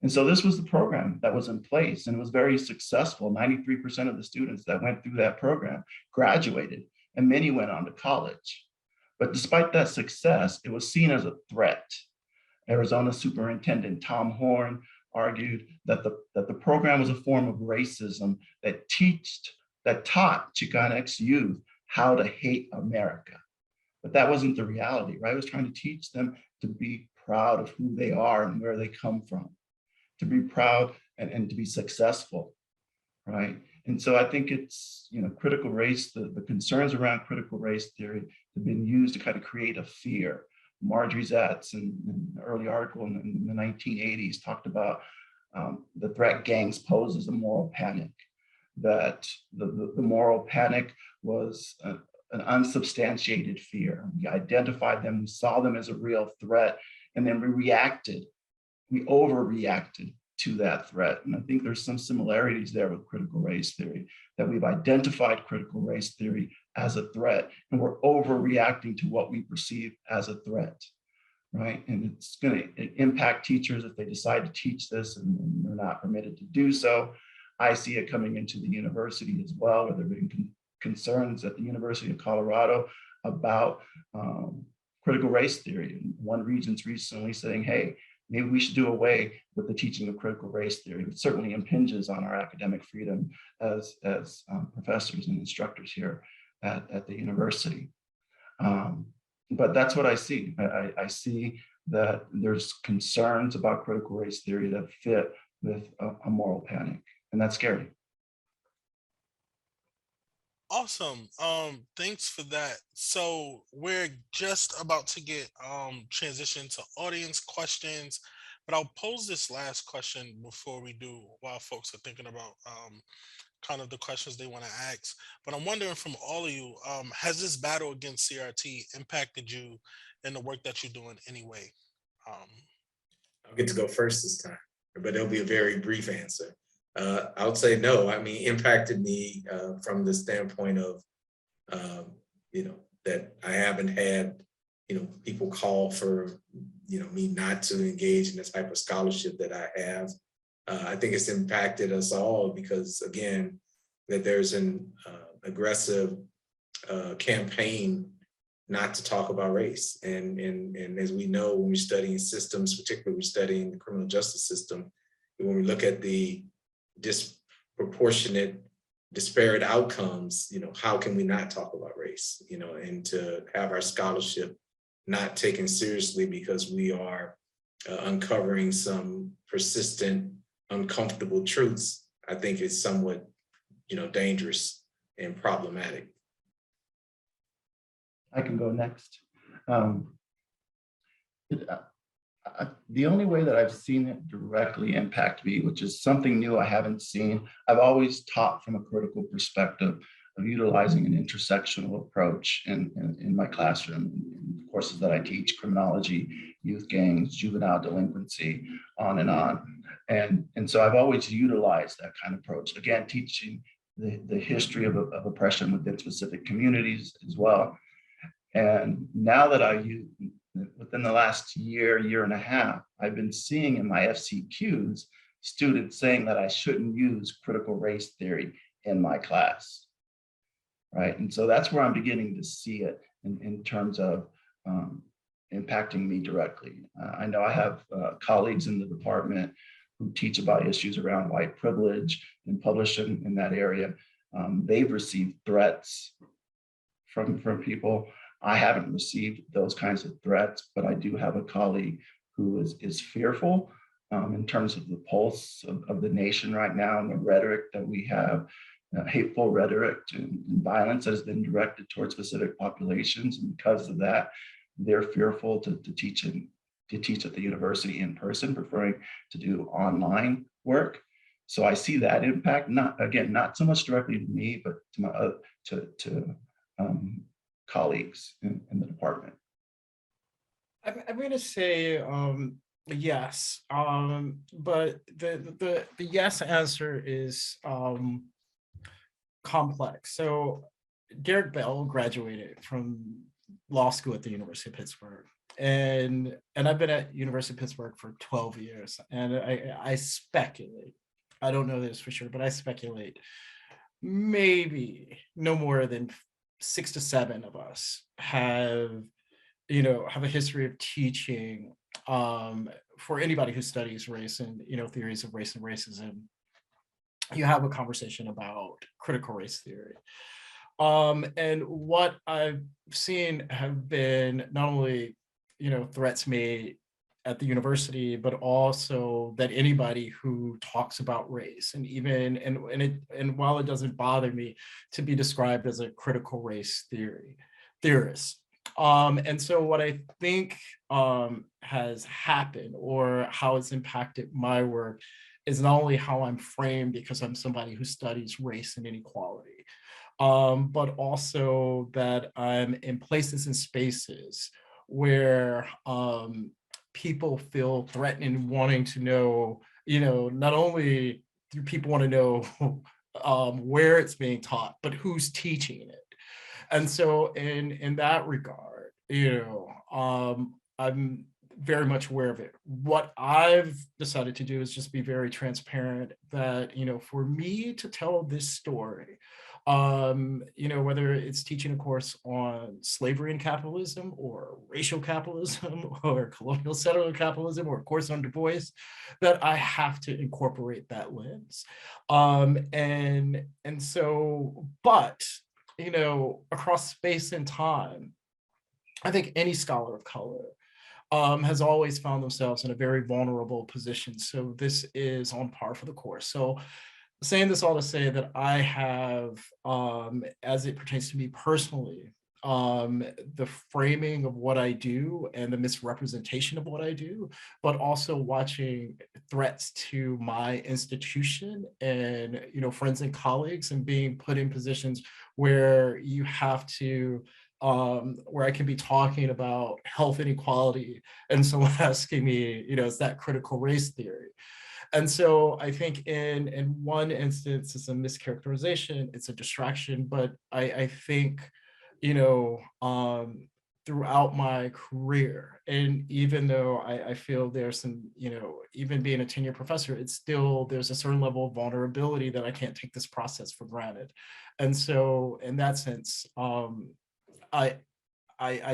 And so this was the program that was in place, and it was very successful. 93% of the students that went through that program graduated, and many went on to college. But despite that success, it was seen as a threat. Arizona Superintendent Tom Horn argued that the program was a form of racism that taught Chicanx youth how to hate America. But that wasn't the reality, right? It was trying to teach them to be proud of who they are and where they come from, to be proud and to be successful, right? And so I think it's, critical race, the concerns around critical race theory have been used to kind of create a fear. Marjorie Zatz in an early article in the 1980s talked about the threat gangs pose as a moral panic, that the moral panic was an unsubstantiated fear. We identified them, we saw them as a real threat, and then we overreacted to that threat. And I think there's some similarities there with critical race theory, that we've identified critical race theory as a threat, and we're overreacting to what we perceive as a threat, right? And it's going to impact teachers if they decide to teach this and they're not permitted to do so. I see it coming into the university as well, where there have been concerns at the University of Colorado about critical race theory. And one regent's recently saying, hey, maybe we should do away with the teaching of critical race theory. It certainly impinges on our academic freedom as professors and instructors here at the university. But that's what I see. I see that there's concerns about critical race theory that fit with a moral panic, and that's scary. Awesome. Thanks for that. So we're just about to get transition to audience questions, but I'll pose this last question before we do, while folks are thinking about kind of the questions they want to ask. But I'm wondering from all of you, has this battle against CRT impacted you in the work that you're doing anyway? I'll get to go first this time, but it'll be a very brief answer. I would say no. I mean, impacted me from the standpoint of, that I haven't had, people call for, me not to engage in the type of scholarship that I have. I think it's impacted us all because, again, that there's an aggressive campaign not to talk about race. And as we know, when we're studying systems, particularly we're studying the criminal justice system, when we look at the disproportionate, disparate outcomes, how can we not talk about race, and to have our scholarship not taken seriously because we are uncovering some persistent, uncomfortable truths, I think is somewhat, dangerous and problematic. I can go next. The only way that I've seen it directly impact me, which is something new I haven't seen, I've always taught from a critical perspective of utilizing an intersectional approach in my classroom, in the courses that I teach: criminology, youth gangs, juvenile delinquency, on and on. And so I've always utilized that kind of approach, again, teaching the history of oppression within specific communities as well. And now that within the last year and a half, I've been seeing in my FCQs students saying that I shouldn't use critical race theory in my class, right? And so that's where I'm beginning to see it in terms of impacting me directly. I know I have colleagues in the department who teach about issues around white privilege and publish in that area. They've received threats from people. I haven't received those kinds of threats, but I do have a colleague who is fearful in terms of the pulse of the nation right now and the rhetoric that we have, hateful rhetoric and violence that has been directed towards specific populations. And because of that, they're fearful to teach at the university in person, preferring to do online work. So I see that impact, not so much directly to me, but to colleagues in the department. I'm going to say yes, but the yes answer is complex. So Derek Bell graduated from law school at the University of Pittsburgh. and I've been at University of Pittsburgh for 12 years, and I speculate, I don't know this for sure, but I speculate maybe no more than 6 to 7 of us have, have a history of teaching, for anybody who studies race and, theories of race and racism. You have a conversation about critical race theory. And what I've seen have been not only, threats made at the university, but also that anybody who talks about race, and even and while it doesn't bother me to be described as a critical race theorist. And so what I think has happened, or how it's impacted my work, is not only how I'm framed because I'm somebody who studies race and inequality, but also that I'm in places and spaces where people feel threatened and wanting to know, not only do people want to know where it's being taught, but who's teaching it. And so in that regard, I'm very much aware of it. What I've decided to do is just be very transparent that, for me to tell this story, whether it's teaching a course on slavery and capitalism, or racial capitalism, or colonial settler capitalism, or a course on Du Bois, that I have to incorporate that lens. And so, but, across space and time, I think any scholar of color has always found themselves in a very vulnerable position. So this is on par for the course. So saying this all to say that I have, as it pertains to me personally, the framing of what I do and the misrepresentation of what I do, but also watching threats to my institution and, friends and colleagues, and being put in positions where you have to, where I can be talking about health inequality and someone asking me, is that critical race theory? And so I think in one instance, it's a mischaracterization, it's a distraction, but I think, throughout my career, and even though I feel there's some, even being a tenured professor, it's still, there's a certain level of vulnerability that I can't take this process for granted. And so in that sense, I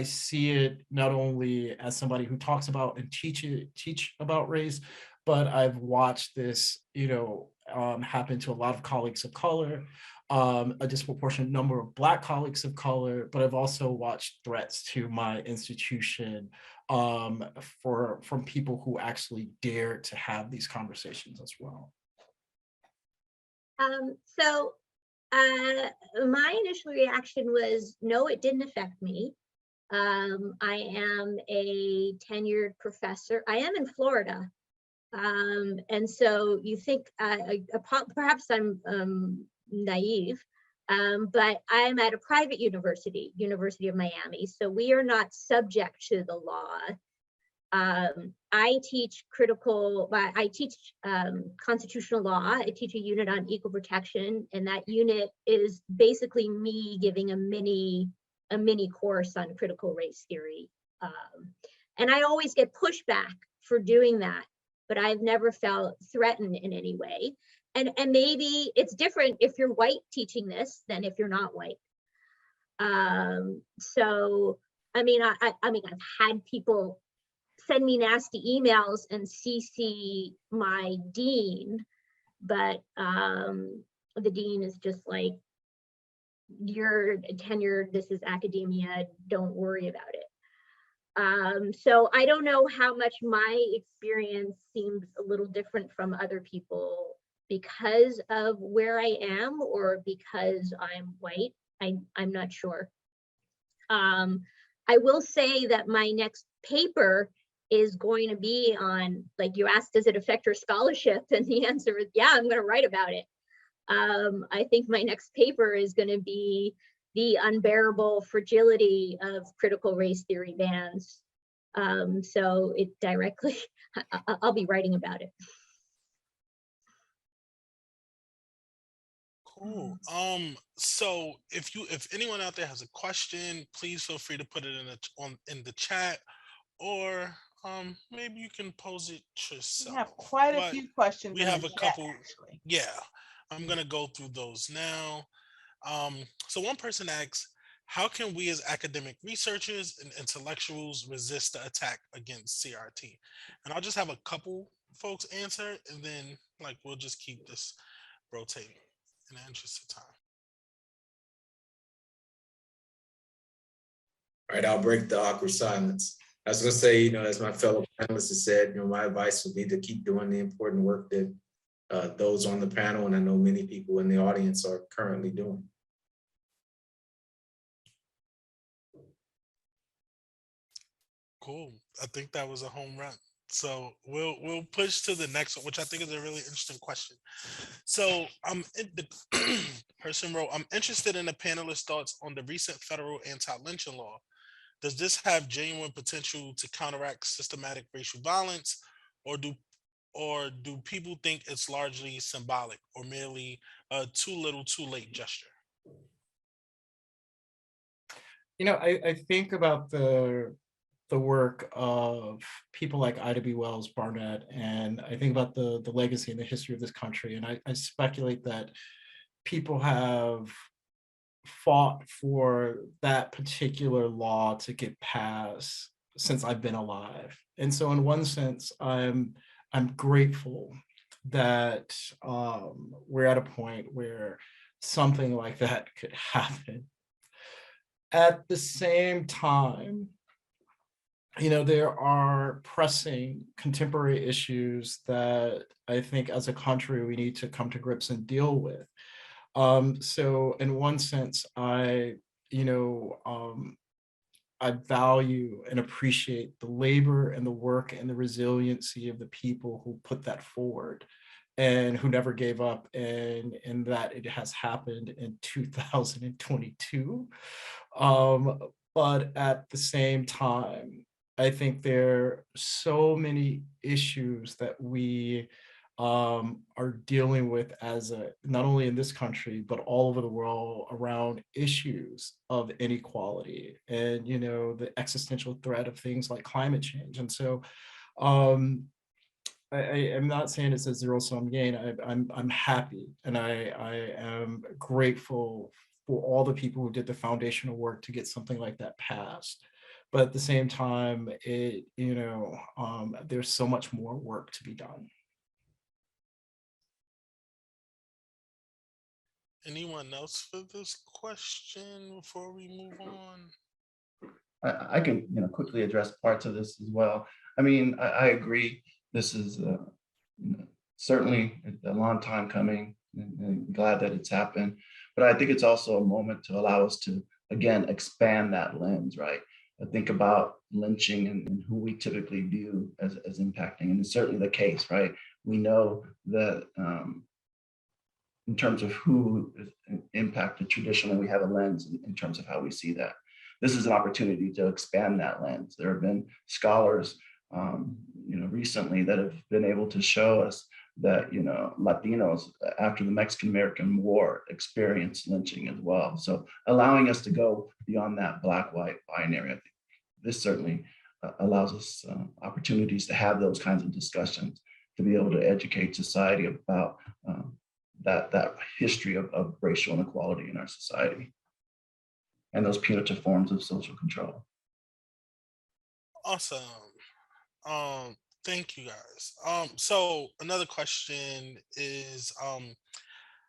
see it not only as somebody who talks about and teach about race, but I've watched this, happen to a lot of colleagues of color, a disproportionate number of Black colleagues of color, but I've also watched threats to my institution from people who actually dare to have these conversations as well. So my initial reaction was, no, it didn't affect me. I am a tenured professor. I am in Florida. And so you think, perhaps I'm naive, but I'm at a private university, University of Miami. So we are not subject to the law. I teach constitutional law. I teach a unit on equal protection, and that unit is basically me giving a mini course on critical race theory. And I always get pushback for doing that, but I've never felt threatened in any way. And maybe it's different if you're white teaching this than if you're not white. So, I mean, I've had people send me nasty emails and CC my dean, but the dean is just like, you're tenured, this is academia, don't worry about it. So I don't know how much my experience seems a little different from other people because of where I am or because I'm white. I'm not sure. I will say that my next paper is going to be on, like you asked, does it affect your scholarship? And the answer is, yeah, I'm going to write about it. I think my next paper is going to be the unbearable fragility of critical race theory bans. So it directly, I'll be writing about it. Cool. So if anyone out there has a question, please feel free to put it in the chat, or maybe you can pose it We yourself. have quite a But few questions we in the have a chat, couple. actually. Yeah, I'm gonna go through those now. So one person asks, how can we as academic researchers and intellectuals resist the attack against CRT? And I'll just have a couple folks answer, and then like we'll just keep this rotating in the interest of time. All right, I'll break the awkward silence. I was gonna say, as my fellow panelists have said, my advice would be to keep doing the important work that those on the panel, and I know many people in the audience are currently doing. Cool. I think that was a home run. So we'll push to the next one, which I think is a really interesting question. So the person wrote, I'm interested in the panelists' thoughts on the recent federal anti-lynching law. Does this have genuine potential to counteract systematic racial violence, or do people think it's largely symbolic or merely a too little too late gesture? I think about the work of people like Ida B. Wells Barnett, and I think about the legacy and the history of this country. And I speculate that people have fought for that particular law to get passed since I've been alive. And so in one sense, I'm grateful that we're at a point where something like that could happen. At the same time, there are pressing contemporary issues that I think as a country we need to come to grips and deal with. So in one sense, I value and appreciate the labor and the work and the resiliency of the people who put that forward and who never gave up, and that it has happened in 2022. But at the same time, I think there are so many issues that we are dealing with as not only in this country, but all over the world around issues of inequality and, the existential threat of things like climate change. And so I am not saying it's a zero-sum game. I'm happy and I am grateful for all the people who did the foundational work to get something like that passed. But at the same time, there's so much more work to be done. Anyone else for this question before we move on? I can quickly address parts of this as well. I mean, I agree. This is certainly a long time coming, and glad that it's happened. But I think it's also a moment to allow us to, again, expand that lens, right? Think about lynching and who we typically view as impacting. And it's certainly the case, right? We know that in terms of who is impacted, traditionally, we have a lens in terms of how we see that. This is an opportunity to expand that lens. There have been scholars recently that have been able to show us that Latinos after the Mexican-American War experienced lynching as well. So allowing us to go beyond that black-white binary, I think this certainly allows us opportunities to have those kinds of discussions, to be able to educate society about that history of racial inequality in our society and those punitive forms of social control. Awesome. Thank you guys. So another question is,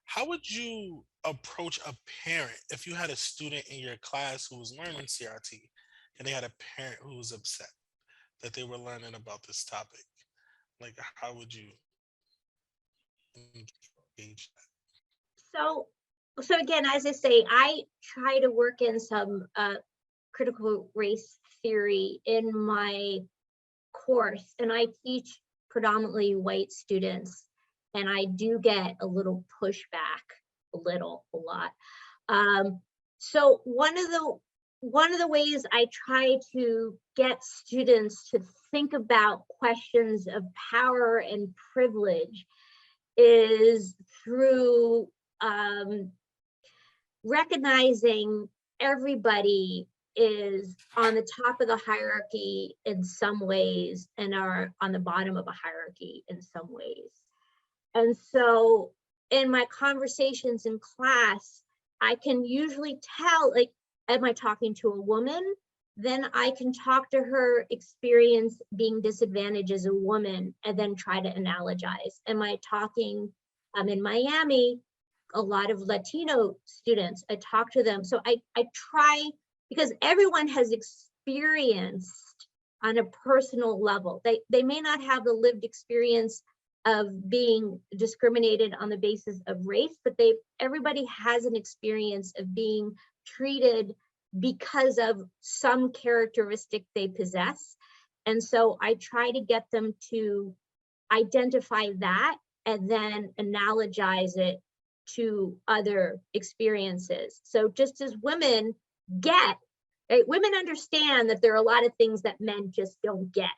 how would you approach a parent if you had a student in your class who was learning CRT and they had a parent who was upset that they were learning about this topic? Like, how would you engage that? So again, as I say, I try to work in some critical race theory in my course, and I teach predominantly white students, and I do get a little pushback, a lot. So one of the ways I try to get students to think about questions of power and privilege is through recognizing everybody is on the top of the hierarchy in some ways and are on the bottom of a hierarchy in some ways. And so in my conversations in class, I can usually tell, like, am I talking to a woman? Then I can talk to her experience being disadvantaged as a woman and then try to analogize. Am I talking, in Miami, a lot of Latino students, I talk to them. So I try, because everyone has experienced on a personal level. They may not have the lived experience of being discriminated on the basis of race, but everybody has an experience of being treated because of some characteristic they possess. And so I try to get them to identify that and then analogize it to other experiences. So just as women get, right? Women understand that there are a lot of things that men just don't get,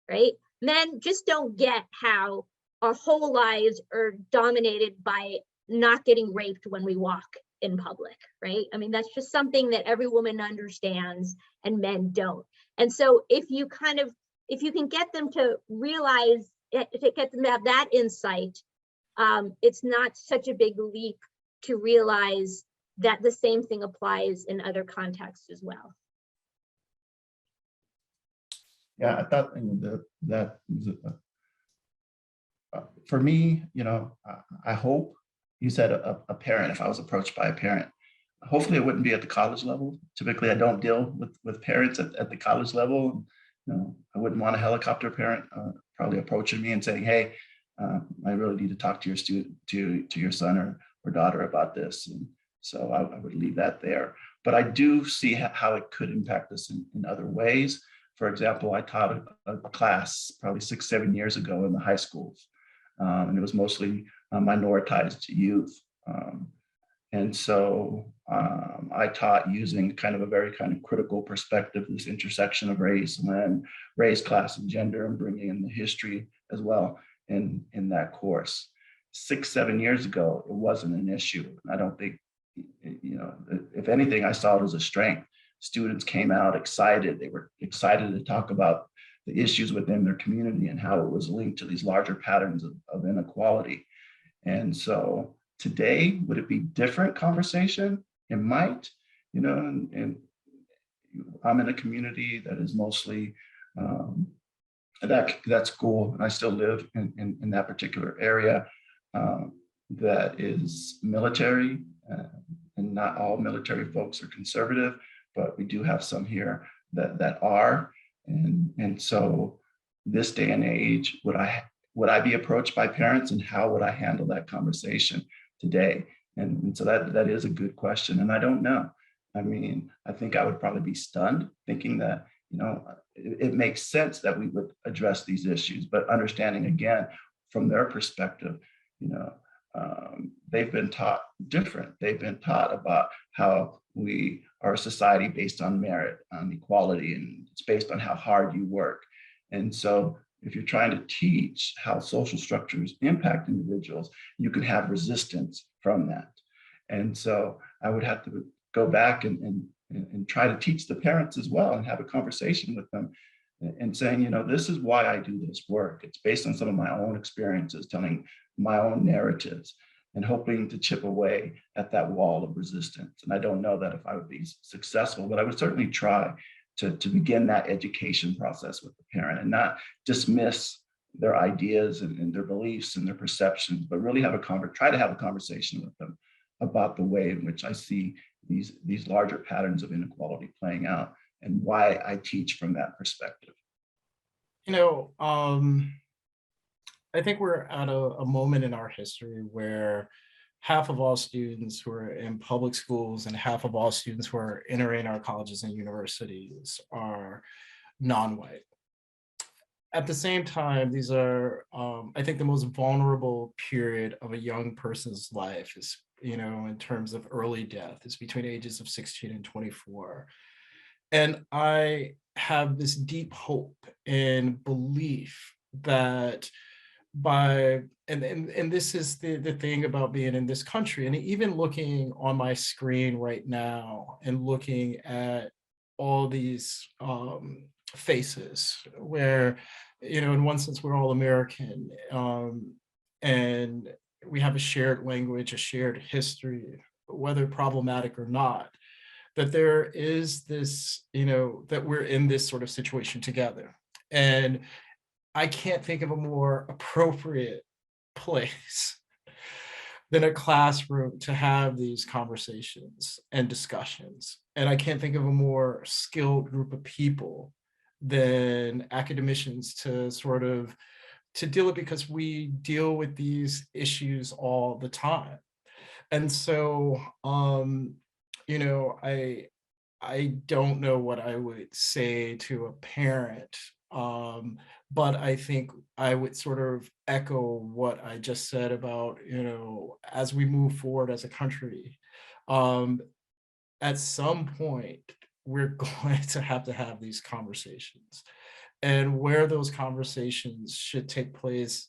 right? Men just don't get how our whole lives are dominated by not getting raped when we walk in public, right? I mean, that's just something that every woman understands and men don't. And so if you can get them to realize, to get them to have that insight, it's not such a big leap to realize that the same thing applies in other contexts as well. Yeah, I thought that for me, I hope you said a parent, if I was approached by a parent, hopefully it wouldn't be at the college level. Typically, I don't deal with parents at the college level. I wouldn't want a helicopter parent probably approaching me and saying, hey, I really need to talk to your student, to your son or daughter about this. And so I would leave that there. But I do see how it could impact us in other ways. For example, I taught a class probably 6-7 years ago in the high schools, and it was mostly minoritized youth. And so I taught using kind of a very kind of critical perspective, this intersection of race and then race, class, and gender, and bringing in the history as well in that course. 6-7 years ago, it wasn't an issue. I don't think, if anything, I saw it as a strength. Students came out excited. They were excited to talk about the issues within their community and how it was linked to these larger patterns of inequality. And so today, would it be different conversation? It might, and I'm in a community that is mostly, that's cool. And I still live in that particular area that is military, and not all military folks are conservative, but we do have some here that are. And so this day and age, would I be approached by parents, and how would I handle that conversation today? And so that is a good question. And I don't know. I mean, I think I would probably be stunned thinking that, it makes sense that we would address these issues, but understanding again, from their perspective, they've been taught different. They've been taught about how we are a society based on merit, on equality, and it's based on how hard you work. And so if you're trying to teach how social structures impact individuals, you can have resistance from that. And so I would have to go back and try to teach the parents as well, and have a conversation with them and saying, this is why I do this work. It's based on some of my own experiences, telling my own narratives, and hoping to chip away at that wall of resistance. And I don't know that if I would be successful, but I would certainly try to begin that education process with the parent and not dismiss their ideas and their beliefs and their perceptions, but really try to have a conversation with them about the way in which I see these larger patterns of inequality playing out, and why I teach from that perspective. I think we're at a moment in our history where half of all students who are in public schools and half of all students who are entering our colleges and universities are non-white. At the same time, these are, I think, the most vulnerable period of a young person's life is, in terms of early death, is between ages of 16 and 24. And I have this deep hope and belief that and this is the thing about being in this country, and even looking on my screen right now and looking at all these faces where, in one sense, we're all American, and we have a shared language, a shared history, whether problematic or not, that there is this, that we're in this sort of situation together. And I can't think of a more appropriate place than a classroom to have these conversations and discussions. And I can't think of a more skilled group of people than academicians to sort of to deal with, because we deal with these issues all the time. And so, I don't know what I would say to a parent, but I think I would sort of echo what I just said about, as we move forward as a country, at some point, we're going to have these conversations. And where those conversations should take place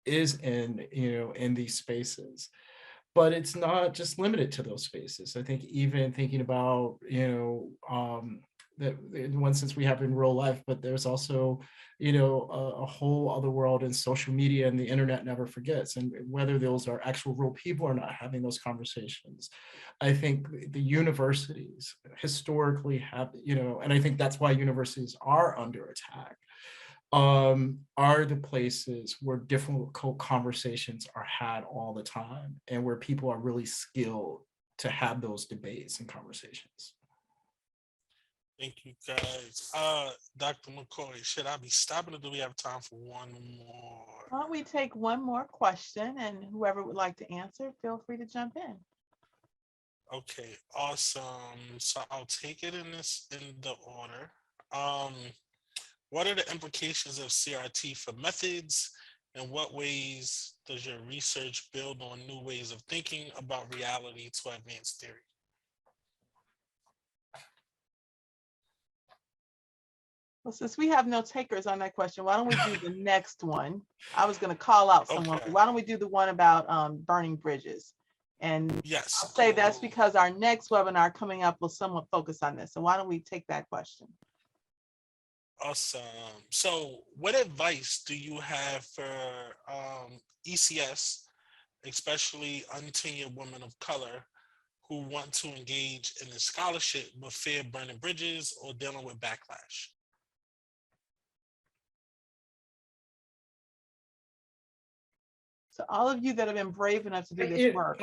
is in these spaces. But it's not just limited to those spaces. I think even thinking about, that in one sense we have in real life, but there's also, a whole other world in social media, and the internet never forgets. And whether those are actual real people or not having those conversations, I think the universities historically have, and I think that's why universities are under attack, are the places where difficult conversations are had all the time, and where people are really skilled to have those debates and conversations. Thank you, guys. Dr. McCoy, should I be stopping, or do we have time for one more? Why don't we take one more question, and whoever would like to answer, feel free to jump in. Okay, awesome. So I'll take it in the order. What are the implications of CRT for methods, and what ways does your research build on new ways of thinking about reality to advance theory? Well, since we have no takers on that question, why don't we do the next one? I was going to call out someone. Okay. Why don't we do the one about burning bridges? And Yes. I'll say that's because our next webinar coming up will somewhat focus on this. So why don't we take that question? Awesome. So what advice do you have for ECS, especially untenured women of color, who want to engage in the scholarship but fear burning bridges or dealing with backlash? So all of you that have been brave enough to do this work.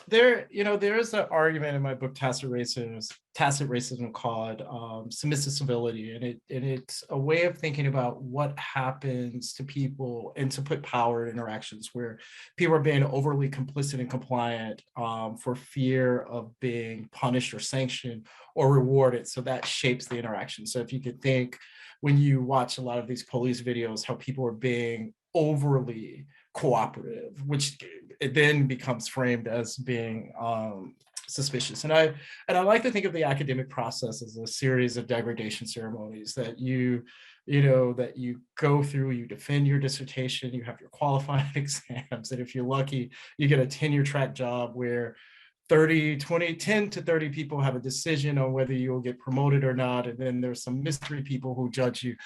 There is an argument in my book, Tacit Racism, called Submissive Civility, and it's a way of thinking about what happens to people and to put power in interactions where people are being overly complicit and compliant for fear of being punished or sanctioned or rewarded. So that shapes the interaction. So if you could think, when you watch a lot of these police videos, how people are being overly cooperative, which it then becomes framed as being suspicious. And I like to think of the academic process as a series of degradation ceremonies that you go through. You defend your dissertation, you have your qualifying exams, and if you're lucky, you get a tenure track job where 10 to 30 people have a decision on whether you'll get promoted or not, and then there's some mystery people who judge you.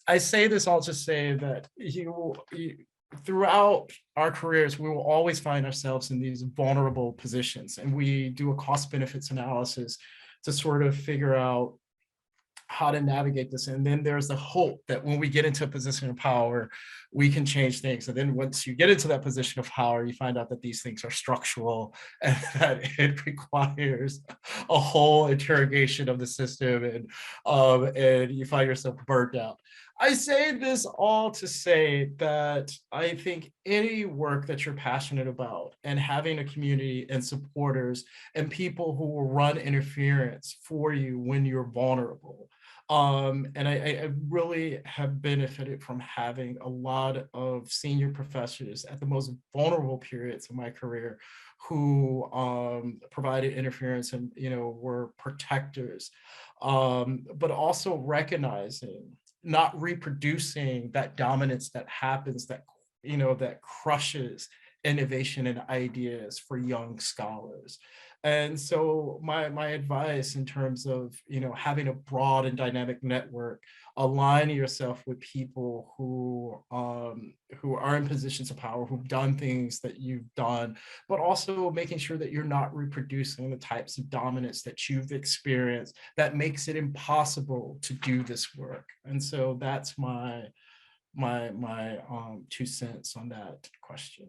I say this all to say that throughout our careers, we will always find ourselves in these vulnerable positions, and we do a cost benefits analysis to sort of figure out how to navigate this. And then there's the hope that when we get into a position of power, we can change things. And then once you get into that position of power, you find out that these things are structural and that it requires a whole interrogation of the system, and you find yourself burnt out. I say this all to say that I think any work that you're passionate about, and having a community and supporters and people who will run interference for you when you're vulnerable. And I really have benefited from having a lot of senior professors at the most vulnerable periods of my career who provided interference and were protectors, but also recognizing, not reproducing that dominance that happens, that that crushes innovation and ideas for young scholars. And so my advice in terms of, having a broad and dynamic network, align yourself with people who are in positions of power, who've done things that you've done, but also making sure that you're not reproducing the types of dominance that you've experienced that makes it impossible to do this work. And so that's my 2 cents on that question.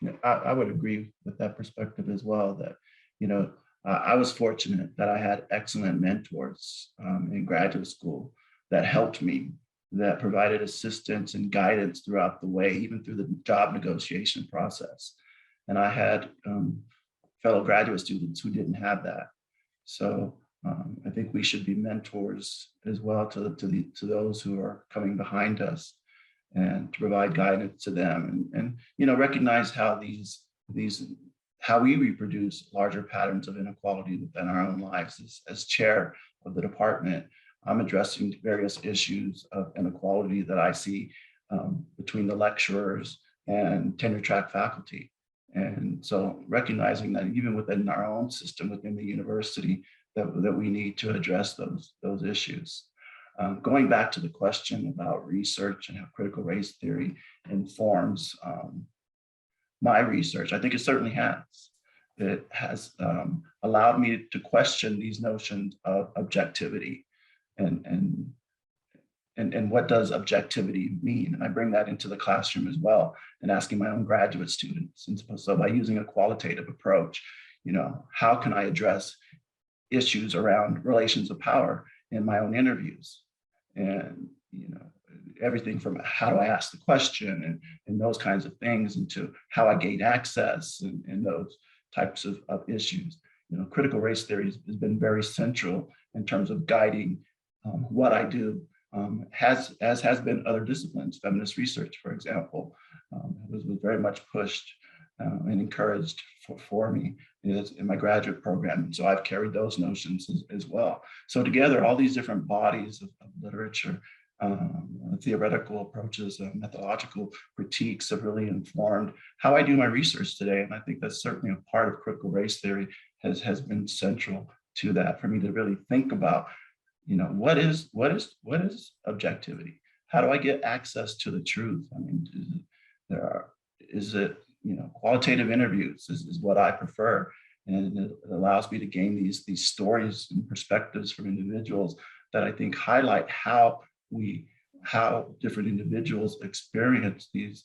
Yeah, I would agree with that perspective as well, that, I was fortunate that I had excellent mentors in graduate school that helped me, that provided assistance and guidance throughout the way, even through the job negotiation process. And I had fellow graduate students who didn't have that. So I think we should be mentors as well to those who are coming behind us, and to provide guidance to them, and recognize how how we reproduce larger patterns of inequality within our own lives. As chair of the department, I'm addressing various issues of inequality that I see between the lecturers and tenure track faculty. And so recognizing that even within our own system, within the university, that we need to address those issues. Going back to the question about research and how critical race theory informs my research, I think it certainly has. It has allowed me to question these notions of objectivity and what does objectivity mean? And I bring that into the classroom as well, and asking my own graduate students. And so by using a qualitative approach, how can I address issues around relations of power in my own interviews? And everything from how do I ask the question and those kinds of things, into how I gain access and those types of issues. Critical race theory has been very central in terms of guiding what I do, as has been other disciplines. Feminist research, for example, was very much pushed and encouraged for me in my graduate program. And so I've carried those notions as well. So together, all these different bodies of literature, theoretical approaches, methodological critiques have really informed how I do my research today. And I think that's certainly a part of critical race theory has been central to that, for me to really think about, what is objectivity? How do I get access to the truth? I mean, is it qualitative interviews is what I prefer. And it allows me to gain these stories and perspectives from individuals that I think highlight how different individuals experience these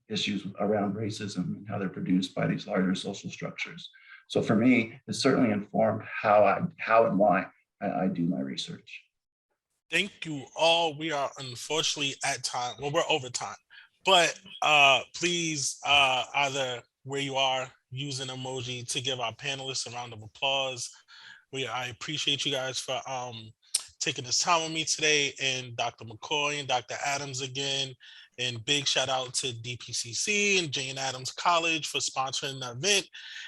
issues around racism and how they're produced by these larger social structures. So for me, it's certainly informed how and why I do my research. Thank you all. We are unfortunately at time. Well, we're over time, but please either where you are, use an emoji to give our panelists a round of applause. I appreciate you guys for taking this time with me today, and Dr. McCoy and Dr. Addams again. And big shout out to DPCC and Jane Addams College for sponsoring the event.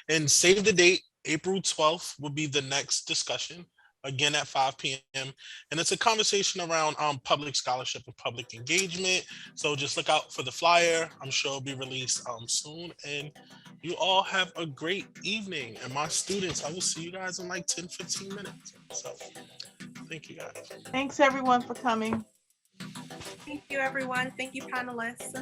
And save the date, April 12th will be the next discussion, again at 5 p.m. And it's a conversation around public scholarship and public engagement. So just look out for the flyer. I'm sure it'll be released soon. And you all have a great evening. And my students, I will see you guys in like 10, 15 minutes. So thank you guys. Thanks everyone for coming. Thank you, everyone. Thank you, panelists.